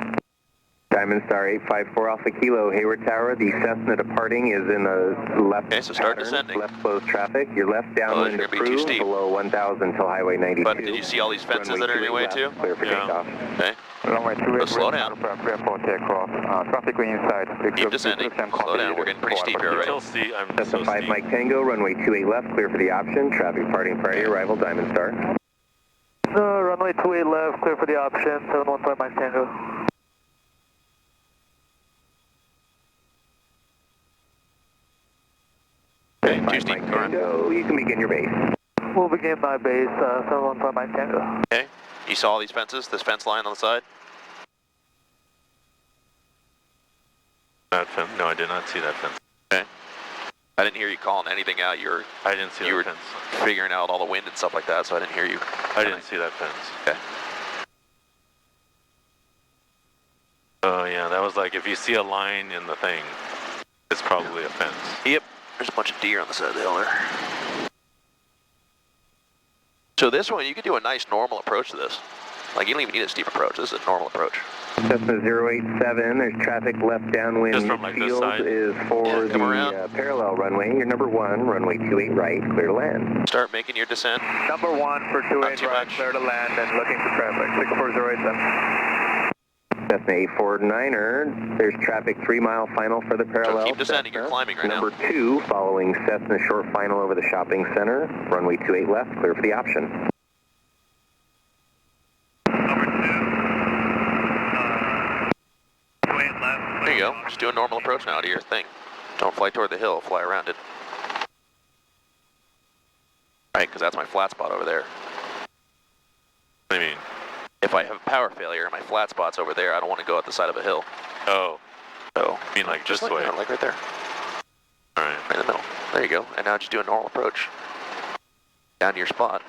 Diamond Star 854 Alpha Kilo, Hayward Tower. The Cessna departing is in the left Okay, so start pattern, descending. left closed traffic. Your left downwind you're gonna be too approved steep. below 1,000 until Highway 92. But did you see all these fences that are in your way too? Clear for takeoff. Okay. Runway 28 So slow down. Alpha, clear for takeoff. Traffic inside. Keep descending. Slow down. We're getting pretty steep here already. I'm Cessna so 5 steep. Mike Tango, runway 28 left, clear for the option. Traffic departing prior to your arrival, Diamond Star. Runway 28 left, clear for the option, 715 Mike Tango. Okay, too Mike steep. Tango, you can begin your base. We'll begin my base, 715 Mike Tango. Okay. You saw these fences? This fence line on the side? That fence? No, I did not see that fence. Okay. I didn't hear you calling anything out. I didn't see You were that fence. figuring out all the wind and stuff like that, so I didn't hear you. I didn't see that fence. Okay. Oh yeah, that was like if you see a line in the thing, it's probably a fence. Yep. There's a bunch of deer on the side of the hill there. So this one, you could do a nice normal approach to this. Like, you don't even need a steep approach. This is a normal approach. Cessna 087, there's traffic left downwind. Just from, like, this Midfield side? is for Yeah, come around. the parallel runway. Your number 1, runway 28 right, clear to land. Start making your descent. Number 1 for Not 28 too right, much. clear to land and looking for traffic, 64087. Cessna 849er, there's traffic 3-mile final for the parallel. So keep descending, you're Cessna. climbing right now. Number 2, following Cessna short final over the shopping center. Runway 28 left, clear for the option. There you go. Just do a normal approach now to your thing. Don't fly toward the hill, fly around it. Right, because that's my flat spot over there. I mean, If I have power failure and my flat spot's over there, I don't want to go at the side of a hill. oh, So, I mean like just this like way. that, like right there, All right. right in the middle. There you go. And now just do a normal approach. Down to your spot.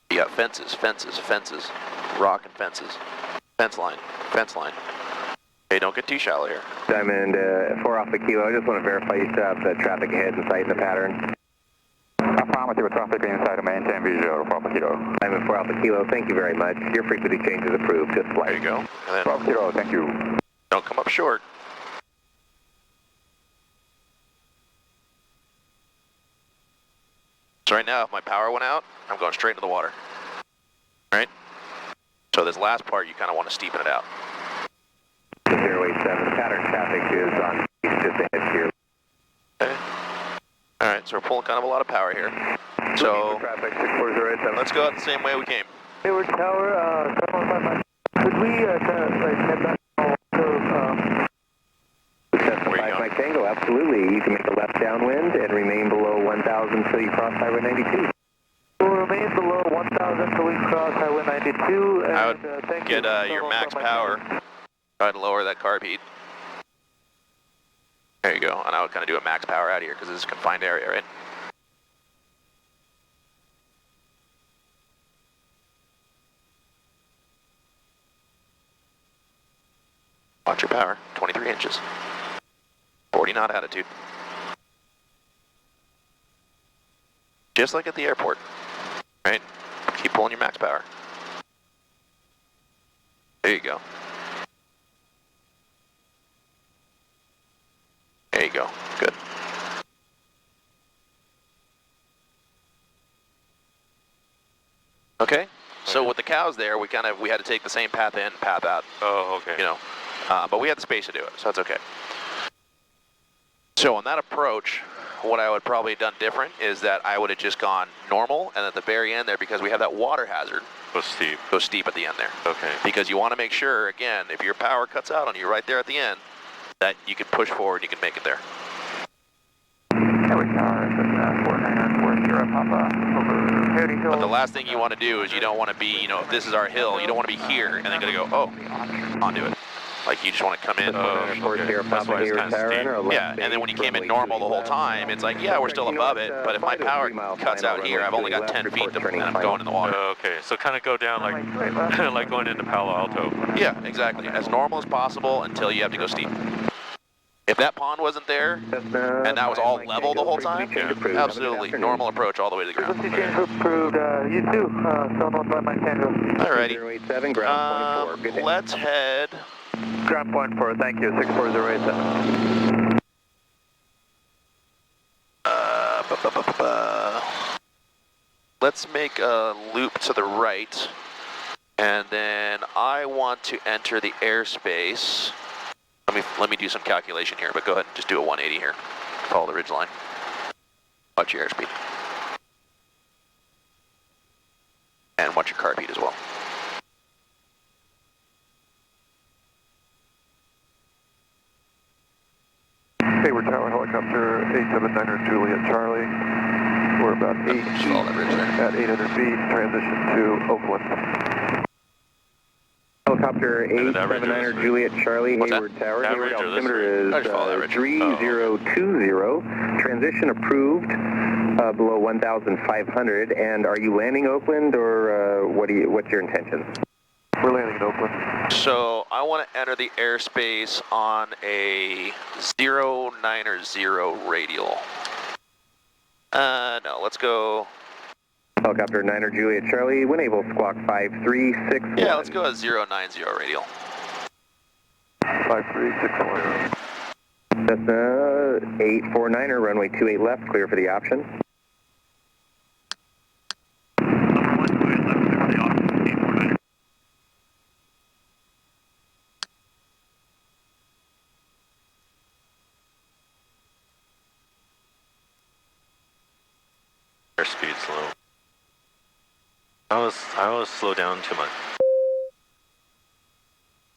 You got fences, fences, fences, rock and fences. Fence line, fence line. Hey, don't get too shallow here. Diamond 4 Alpha Kilo, I just want to verify you still have the traffic ahead in sight in the pattern. Affirmative, traffic inside, maintain visual of Alpha Kilo. Diamond 4 Alpha Kilo, thank you very much. Your frequency change is approved, just There flight. you go. And then Alpha Kilo, thank you. don't come up short. So right now, if my power went out, I'm going straight into the water. Right? So this last part, you kind of want to steepen it out. 087, pattern traffic is on just ahead here. Okay. All right, so we're pulling kind of a lot of power here. So Traffic, 64087. let's go out the same way we came. Hayward Tower, 715 Mike. Could we head back to, Cessna Where you 5 going? Mike Tango, absolutely. You can make a left downwind and remain below 1,000 until you cross Highway 92. we'll remain below 1,000 till we cross Highway 92. And, I would thank get you. your max 715 Mike power. Tango. Try to lower that carb heat. There you go. And I would kind of do a max power out of here because this is a confined area, right? Watch your power. 23 inches. 40 knot attitude. Just like at the airport, right? Keep pulling your max power. There you go. There you go. Good. Okay. So with the cows there, we had to take the same path in, path out. Oh, okay. You know, but we had the space to do it, so that's okay. So on that approach, what I would probably have done different is that I would have just gone normal, and at the very end there, because we have that water hazard, Go steep. go steep at the end there. Okay. Because you want to make sure, again, if your power cuts out on you right there at the end, that you can push forward, you can make it there. Hayward Tower, 4940 Papa, over Coyote Hill. But the last thing you want to do is you don't want to be, you know, if this is our hill, you don't want to be here and then going to go, oh, onto it. Like you just want to come in. That's why it's kind of steep. Yeah, and then when you came in normal the whole time, it's like, yeah, we're still above it, but if my power cuts out here, I've only got 10 feet and I'm going in the water. Okay, so kind of go down like like going into Palo Alto. Yeah, exactly. As normal as possible until you have to go steep. If that pond wasn't there, and that was all level the whole time, absolutely, normal approach all the way to the ground. Frequency change approved, you too, still north by Mike Tango. Alrighty. 087, ground point 4. Good day. Let's head. Ground point 4, thank you, 64087. Let's make a loop to the right, and then I want to enter the airspace. Let me do some calculation here, but go ahead and just do a 180 here. Follow the ridge line. Watch your airspeed. And watch your carb heat as well. Hayward Tower helicopter 879er Juliet Charlie. We're about 8 feet at 800 feet, transition to Oakland. Helicopter 879er Juliet Charlie, Hayward Tower. Hayward altimeter is 3020. Transition approved below 1,500. And are you landing Oakland, or what's your intention? We're landing in Oakland. So I want to enter the airspace on a 090 radial. No, let's go. Helicopter 9er Juliet Charlie, when able, squawk 5361. Yeah, let's go at 090 radial. 5361. Cessna 849er, runway 28 left, clear for the option. Airspeed's low. I was slow down too much.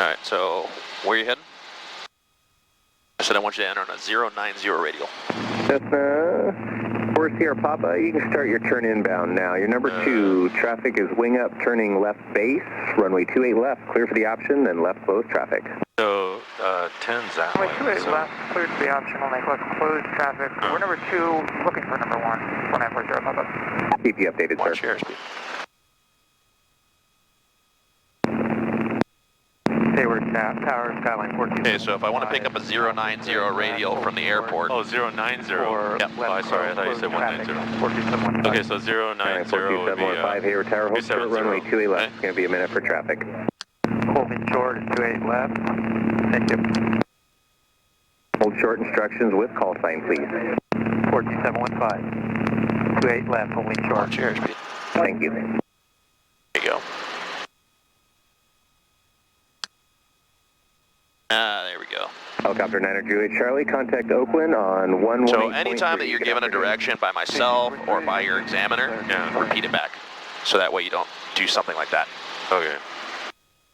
Alright, so where are you heading? I said I want you to enter on a 090 radial. Cessna 4 Sierra Papa, you can start your turn inbound now. Your number 2, traffic is wing up, turning left base, runway 28 left, clear for the option, then left close traffic. So, 10's that way. Runway 28 left, cleared for the option, we'll make left closed traffic. We're number 2, looking for number 1, 1940 Papa. Keep you updated, Watch sir. your airspeed. Hayward Tower, Skyline 14. Okay, so if I want to pick up a 090 radial from the airport. Oh, 090. Yep. Oh, sorry, I thought you said 190. Okay, so 090 would be... 4715 Hayward Tower, hold short, runway 28 left. It's going to be a minute for traffic. Holding short is 28 left. Thank you. Hold short instructions with call sign, please. 14715. 28 left, holding short. Watch your airspeed. Thank you. There you go. There we go. Helicopter 9er Juliet Charlie, contact Oakland on 118. So anytime that you're given a direction by myself or by your examiner, repeat it back. So that way you don't do something like that. Okay.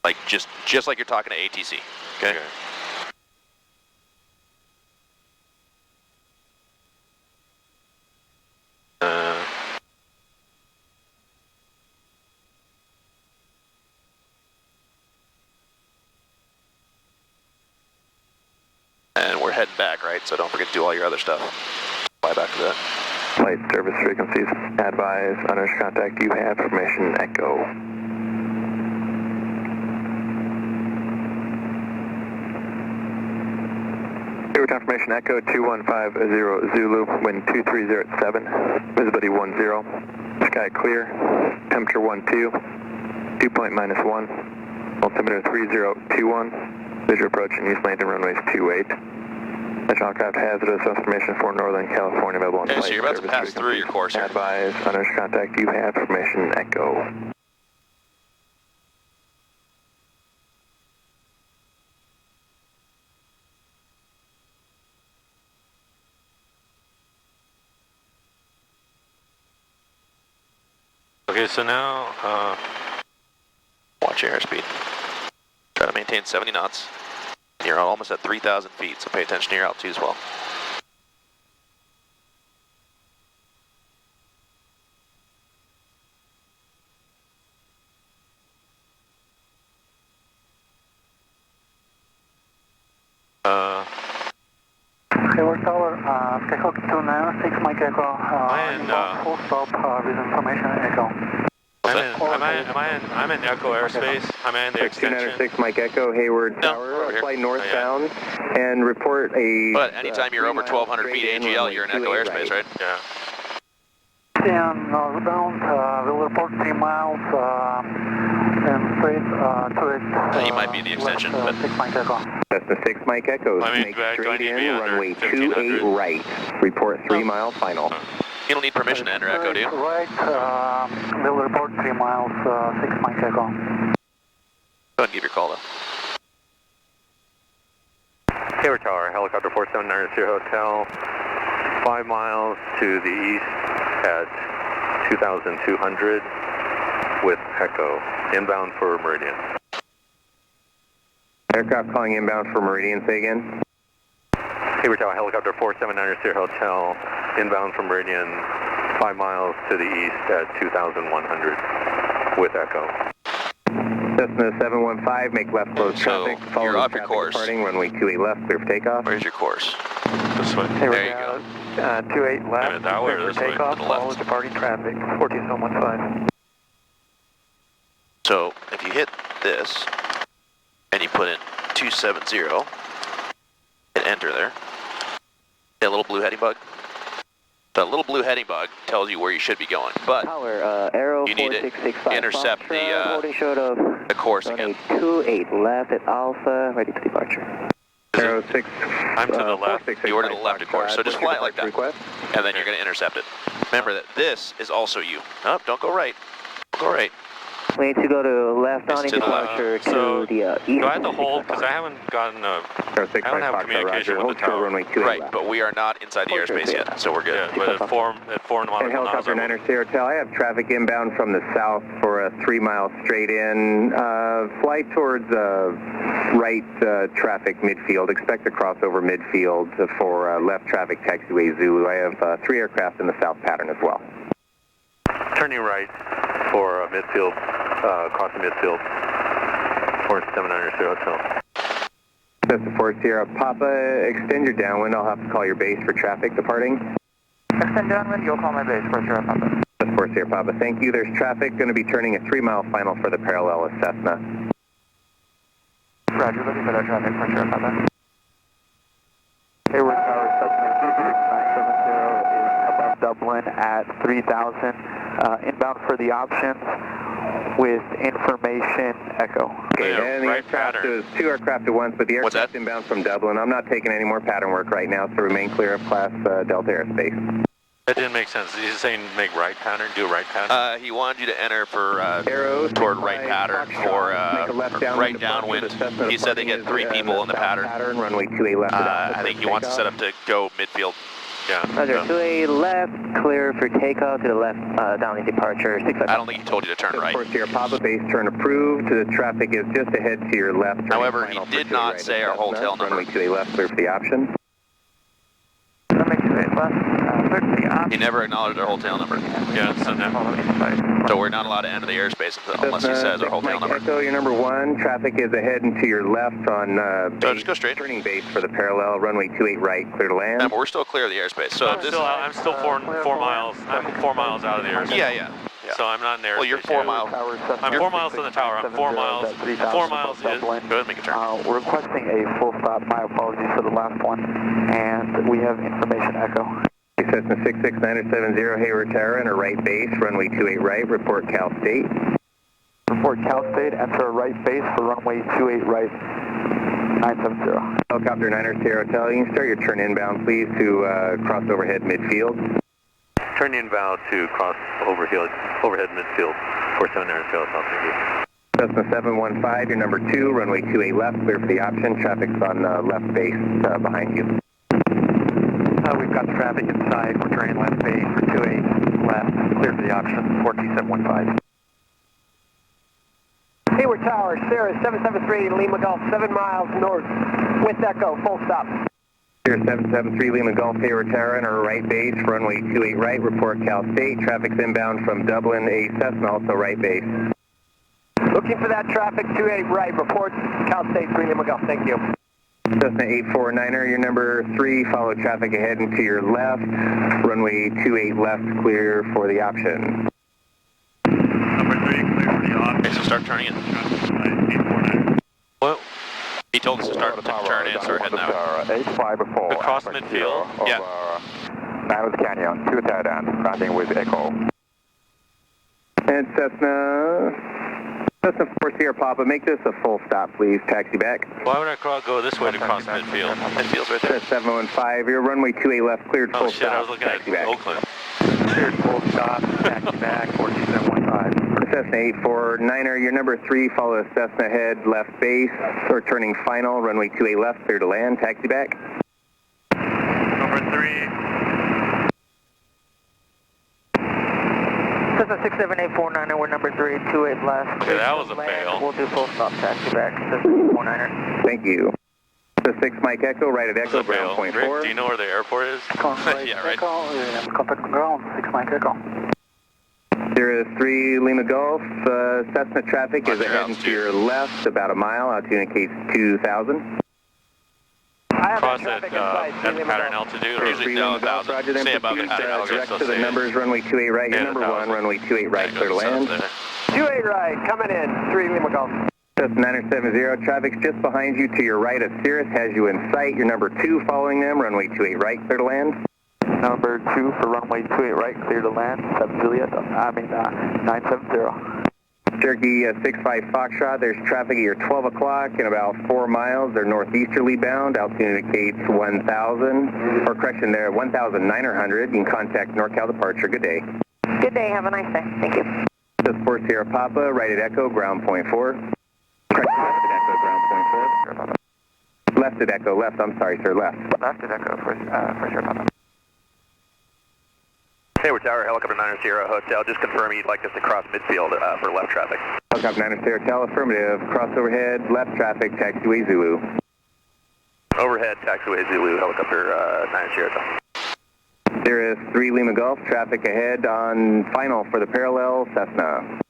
Like just like you're talking to ATC. Okay? And we're heading back, right? So don't forget to do all your other stuff. Fly back to that. Flight service frequencies. Advise, unattached contact, you have information, echo. Hayward confirmation, echo 2150 Zulu, wind 230 at 7, visibility 10, sky clear, temperature 12, dew point -1, altimeter 3021, visual approach and use landing runways 28. National aircraft hazardous information for Northern California available on Okay, flight so you're about to service pass through your course here. Advise, unattached contact, you have information, echo. Okay, so now, Watch your airspeed. Try to maintain 70 knots. You're almost at 3,000 feet, so pay attention to your altitude as well. Hayward Tower, Skyhawk 296, Mike Echo, full stop with information Echo. I'm in Echo airspace. I'm in the extension. 296 Mike Echo, Hayward Tower, flight northbound, and report a... But anytime you're over 1,200 feet AGL, you're in Echo airspace, right? Yeah. And northbound, we'll report 3 miles and straight to it. You might be the extension, but... 6 Mike Echo. Cessna 6 Mike Echo, make straight in, runway 28 right, report 3 mile final. You don't need permission to enter Echo, do you? Right, we'll report 3 miles, 6 Mike Echo. Go ahead and give your call, though. Hayward Tower, helicopter 4790 Hotel, 5 miles to the east at 2,200 with Echo, inbound for Meridian. Aircraft calling inbound for Meridian, say again. Hayward Tower, helicopter 4790 Hotel, inbound from Meridian, 5 miles to the east at 2,100 with Echo. Cessna 715, make left close traffic. So you're off your course. Departing, runway 28 left, clear for takeoff. Where's your course? This way. There you go. 28 left, that way or clear this for way? takeoff, To the left. follow departing traffic, 14715. So if you hit this and you put in 270 and enter there, that little blue heading bug. That little blue heading bug tells you where you should be going, but Tower, Arrow you need to 4665 intercept holding short of the course again. 28 left at Alpha, ready to departure. Arrow 6. I'm to the left. You were to the left, of course, so just fly it like that, and then you're going to intercept it. Remember that this is also you. Oh, don't go right. Don't go right. We need to go to left on to the left. departure So, to the east. Do I have to hold? Because I haven't gotten a... I don't have communication with the tower. Right, but we are not inside the airspace yet, so we're good. Yeah, but at 4 And helicopter 9er Hotel, I have traffic inbound from the south for a 3 mile straight in. Fly towards right traffic midfield. Expect to cross over midfield for left traffic taxiway Zulu. I have 3 aircraft in the south pattern as well. Turning right for midfield, crossing midfield, 4790 Hotel. Cessna 4 Sierra Papa, extend your downwind. I'll have to call your base for traffic departing. Extend downwind, you'll call my base, 4 Sierra Papa. Cessna 4 Sierra Papa, thank you. There's traffic going to be turning a 3 mile final for the parallel with Cessna. Roger, looking for that traffic, 4 Sierra Papa. Hayward Tower, Cessna 26970 is above Dublin at 3,000. Inbound for the options with information Echo. Okay, Yeah, and the right aircraft pattern. is 2 aircraft at once, but the What's aircraft that? inbound from Dublin. I'm not taking any more pattern work right now, so remain clear of class Delta airspace. That didn't make sense. He's saying make right pattern, do right pattern? He wanted you to enter for Arrows, toward right pattern for right downwind. He said they get 3 people in the pattern. Runway 28 left. I think he wants to set up to go midfield. Yeah. Roger, 28 left, clear for takeoff to the left, down in departure, 65. I don't think he told you to turn right. Of course, your Papa base turn approved. The traffic is just ahead to your left. However, he did not say our hotel number. Runway 28 left, clear for the option. Runway 28 left, clear for the option. He never acknowledged our hotel number. Yeah, it's in there. So we're not allowed to enter the airspace unless he says our hotel number. Echo, your number 1. Traffic is ahead and to your left on So just go straight. turning base for the parallel. Runway 28 right, clear to land. No, but we're still clear of the airspace. So I'm still 4 miles. I'm 4 miles out of the airspace. yeah. So I'm not in there. Well, you're 4 miles. I'm 4 miles from the tower. I'm 4 miles. 4 miles. Go ahead and make a turn. We're requesting a full stop. My apologies for the last one. And we have information Echo. Cessna 66970 Hayward Tower, enter right base, runway 28 right, report Cal State. Report Cal State, enter right base for runway 28 right, 970. Helicopter 9er Sierra Hotel, you can start your turn inbound, please, to cross overhead midfield. Turn inbound to cross overhead midfield, 4790 Hotel, thank you. Cessna 715, your number 2, runway 28 left, clear for the option, traffic's on left base behind you. We've got traffic inside. We're turning left base for 28 left. Clear for the option, 42715. Hayward Tower, Sarah 773, Lima Golf, 7 miles north with Echo, full stop. Here 773 Lima Golf, Hayward Tower, enter right base, runway 28 right, report Cal State. Traffic's inbound from Dublin, a Cessna, also right base. Looking for that traffic, 28 right, report Cal State 3 Lima Golf, thank you. Cessna 849er, your number 3, follow traffic ahead and to your left. Runway 28 left, clear for the option. Number 3, clear for the option. Okay, so start turning in. 849. Well, he told us to start to turn in, start heading out. 854. The cross midfield? Yeah. Niles Canyon, 2 tight end, landing with Echo. And Cessna 4 Sierra Papa, make this a full stop, please. Taxi back. Why would I go this way to cross midfield? Midfield's right there. 715, your runway 28 left, cleared full Oh shit, stop. I was looking at back. Oakland. Cleared full stop, taxi back, 4715. Cessna 849er, your number 3, follow Cessna head, left base, or turning final, runway 28 left, clear to land, taxi back. Number 3. Cessna 67849er, we're number 3, 28 left. Okay, that was a fail. We'll do full stop taxi back, Cessna 49er. Thank you. The 6 Mike Echo, right at Echo, ground point 4. Do you know where the airport is? Yeah, right. Contact ground, 6 Mike Echo. There is 3 Lima Golf, Cessna traffic is ahead and to your left, about a mile, altitude indicates 2,000. Cross at pattern altitude, or usually no, 1,000. Stay above the pattern altitude. Direct to the numbers, runway 28 right, your number 1, runway 28 right, clear to land. 28 right, coming in, 3 Lima Golf. Cessna 970, traffic's just behind you to your right of Cirrus, has you in sight, your number 2 following them, runway 28 right, clear to land. Number 2 for runway 28 right, clear to land, 970. Cherokee 65 Foxtrot, there's traffic at your 12 o'clock in about 4 miles. They're northeasterly bound. Altitude indicates 1,000, or correction there, 1,900. You can contact NorCal departure. Good day. Good day, have a nice day. Thank you. This is 4 Sierra Papa, right at Echo, ground point 4. Correct, left at Echo, ground point 4. Left at Echo, left, I'm sorry, sir, left. Left at Echo for Sierra Papa. Hayward Tower, helicopter 9 Sierra Hotel, just confirm you'd like us to cross midfield for left traffic. Helicopter 9 Sierra Hotel, affirmative. Cross overhead, left traffic, taxiway Zulu. Overhead, taxiway Zulu, helicopter 9 Sierra Hotel. There is 3 Lima Golf, traffic ahead on final for the parallel Cessna.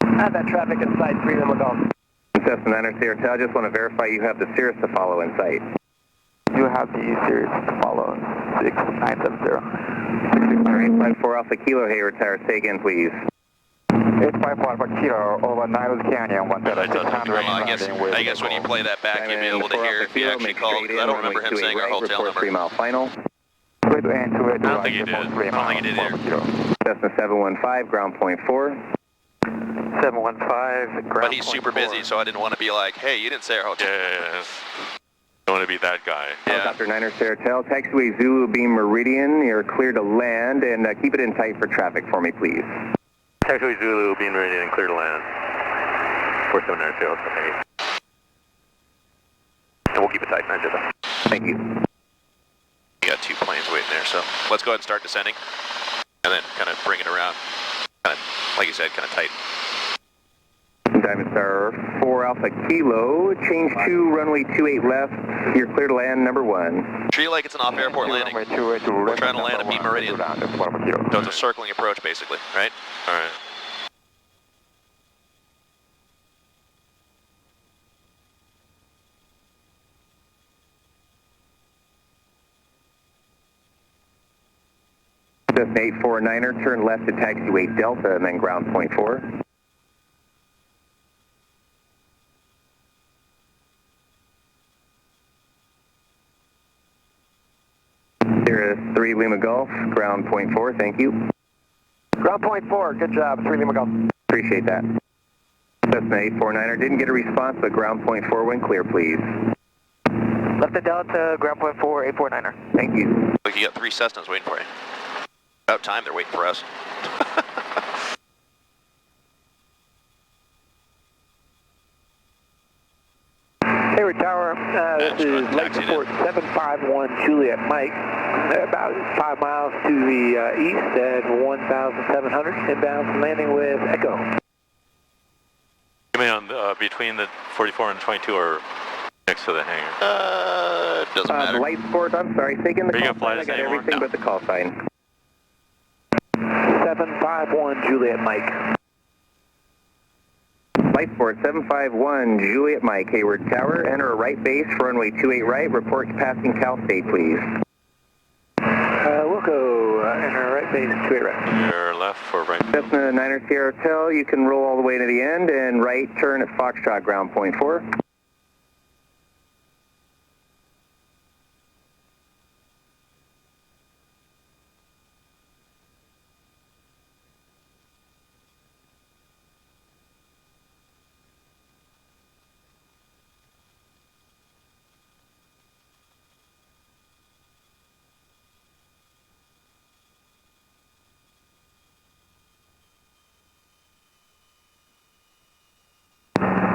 I have that traffic in sight, 3 Lima Golf. Cessna 9 Sierra Hotel, I just want to verify you have the Cirrus to follow in sight. You have the Cirrus to follow, 6970. 854 Alpha Kilo, Hayward Tower, say again please. 854 Alpha Kilo, over Niles Canyon, 1,600. I guess when you play that back, you'll be able to hear if he actually called, because I don't remember him saying our hotel number. 3 mile final. I don't think he did. I don't think he did either. Cessna 715, ground point 4. 715, ground But he's super busy, so I didn't want to be like, hey, you didn't say our hotel. Yeah. Don't want to be that guy. Helicopter 9 Sierra Hotel, taxiway Zulu Beam Meridian, you're clear to land, and keep it in tight for traffic for me, please. Taxiway Zulu, Beam Meridian, clear to land. 479 Sierra Hotel. And we'll keep it tight, 9-0. Thank you. We got 2 planes waiting there, so let's go ahead and start descending, and then kind of bring it around, kind of, like you said, kind of tight. Diamond Star 4 Alpha Kilo, change 2, runway 28 left, you're clear to land, number 1. Treat it like it's an off-airport landing. We're trying to land a Beam Meridian. So it's a circling approach, basically, right? All right. Cessna 849er, turn left to taxiway Delta, and then ground point 4. There is 3 Lima Golf, ground point 4, thank you. Ground point 4, good job, 3 Lima Golf. Appreciate that. Cessna 849er, didn't get a response, but ground point 4 when clear, please. Left at Delta, ground point 4, 849er. Thank you. Look, you got 3 Cessnas waiting for you. About time they're waiting for us. Hayward Tower, this is Lake Report 751 Juliet Mike, about 5 miles to the east at 1,700, inbound landing with Echo. You mean on between the 44 and 22 or next to the hangar? Doesn't matter. Light Sport, I'm sorry, taking the call sign, I got everything but the call sign. 751 Juliet Mike. Flight Sport 751, Juliet Mike, Hayward Tower. Enter a right base for runway 28 right. Report to passing Cal State, please. Wilco, enter right base 28 right. Your left for right. Cessna 9er Sierra Hotel, you can roll all the way to the end and right turn at Foxtrot ground point 4.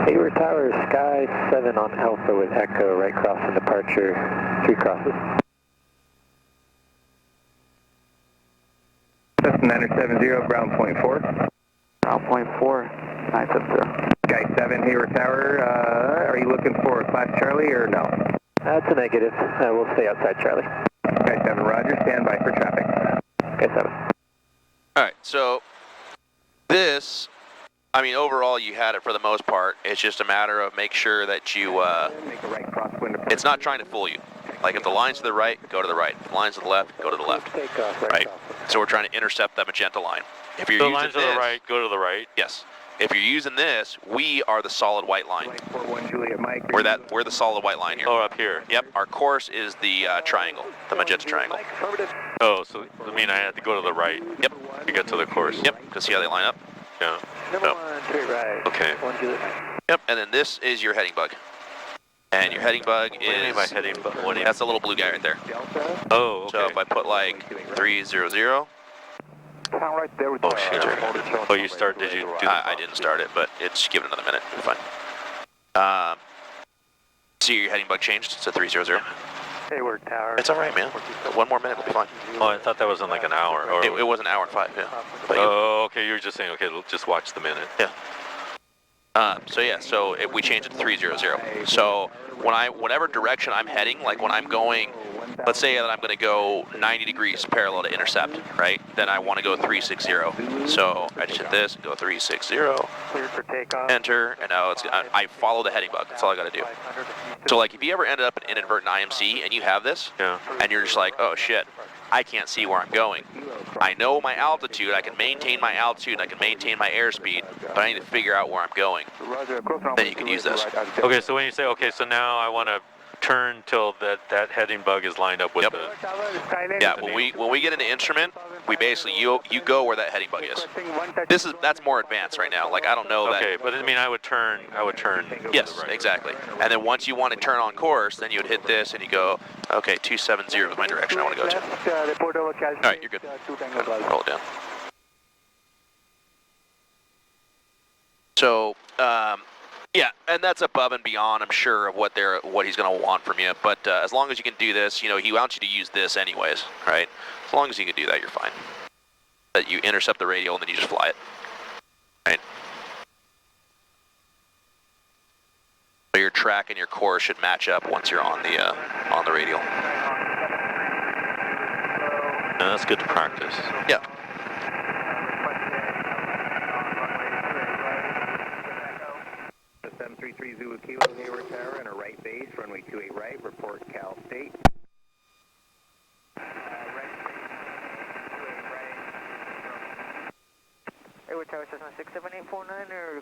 Hayward Tower, Sky 7 on Alpha with Echo, right crossing departure, 3 crosses. Cessna 970, ground point 4. Ground point 4, 970. Sky 7, Hayward Tower, are you looking for a Class Charlie or no? That's a negative. We'll stay outside Charlie. Sky 7, roger, stand by for traffic. Sky 7. Alright, so this, I mean, overall you had it for the most part. It's just a matter of make sure that you, Make a right crosswind. it's not trying to fool you. Like if the line's to the right, go to the right. If the line's to the left, go to the left. Takeoff, Right? So we're trying to intercept that magenta line. If you're The using lines to this, the right, go to the right. yes. If you're using this, we are the solid white line. Flight 41, Juliet Mike. We're the solid white line here. Oh, up here. Yep, our course is the triangle, the magenta triangle. Oh, so I mean I had to go to the right. Yep. To get to the course. Yep, to see how they line up. Yeah. Number Yep. 1, 3 right. Okay. 1 Juliet Mike. Yep, and then this is your heading bug. And your heading bug What do you mean is, by heading bug? What do you- that's the little blue guy right there. Oh, okay. So if I put like 300, Right there with Oh, shit. Oh, you start, did you do the I didn't start it, but it's give it another minute, it'll be fine. See your heading bug changed to 300. Hayward Tower. It's alright, man. 1 more minute, we'll be fine. Oh, I thought that was in like an hour. Or... It was an hour and 5, yeah. But Oh, okay, you were just saying, okay, just watch the minute. So we changed it to 300. So whatever direction I'm heading, like when I'm going, let's say that I'm going to go 90 degrees parallel to intercept, right? Then I want to go 360. So I just hit this and go 360, Cleared for takeoff. enter, and now I follow the heading bug. That's all I got to do. So like if you ever ended up in inadvertent IMC and you have this, Yeah. and you're just like, oh shit, I can't see where I'm going. I know my altitude, I can maintain my altitude, I can maintain my airspeed, but I need to figure out where I'm going. Then you can use this. Okay, so when you say, okay, so now I want to turn till that heading bug is lined up with Yep. the... Yeah, when we get into instrument, we basically, you go where that heading bug is. That's more advanced right now. Like I don't know that. Okay, but I mean I would turn Yes, to the right. exactly. And then once you want to turn on course, then you would hit this and you go, okay, 270 is my direction I want to go to. All right, you're good. Roll it down. So, yeah, and that's above and beyond, I'm sure, of what he's going to want from you. But as long as you can do this, you know, he wants you to use this anyways, right? As long as you can do that, you're fine. That you intercept the radial and then you just fly it, right? So your track and your course should match up once you're on the radial. And that's good to practice. Yeah. The 733 Zulu Kilo, Hayward Tower, and a right base, runway 28 right, report Cal State. Hayward Tower, Cessna 67849, or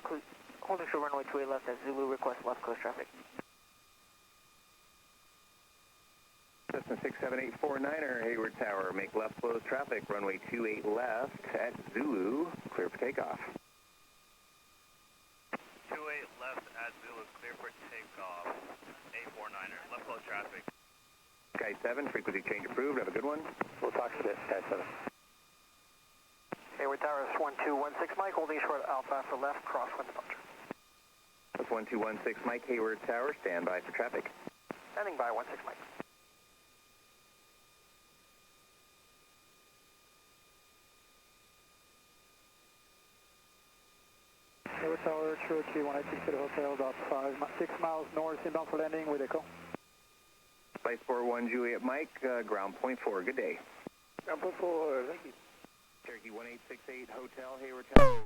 holding short runway 28 left at Zulu, request left coast traffic. Cessna 67849er, Hayward Tower, make left close traffic, runway 28 left at Zulu, clear for takeoff. 28 left at Zulu, clear for takeoff. 849er, left close traffic. Sky 7, frequency change approved, have a good one. We'll talk to this, Sky 7. Hayward Tower is 1216 Mike, holding short Alpha for left, crosswind departure. That's 1216 Mike, Hayward Tower, stand by for traffic. Standing by 16 Mike. Hayward Tower, Cherokee 186 to the hotel, about 6 miles north, inbound for landing with Echo. Flight Sport 1 Juliet Mike, ground point 4, good day. Ground point 4, thank you. Cherokee 1868 Hotel, Hayward Tower.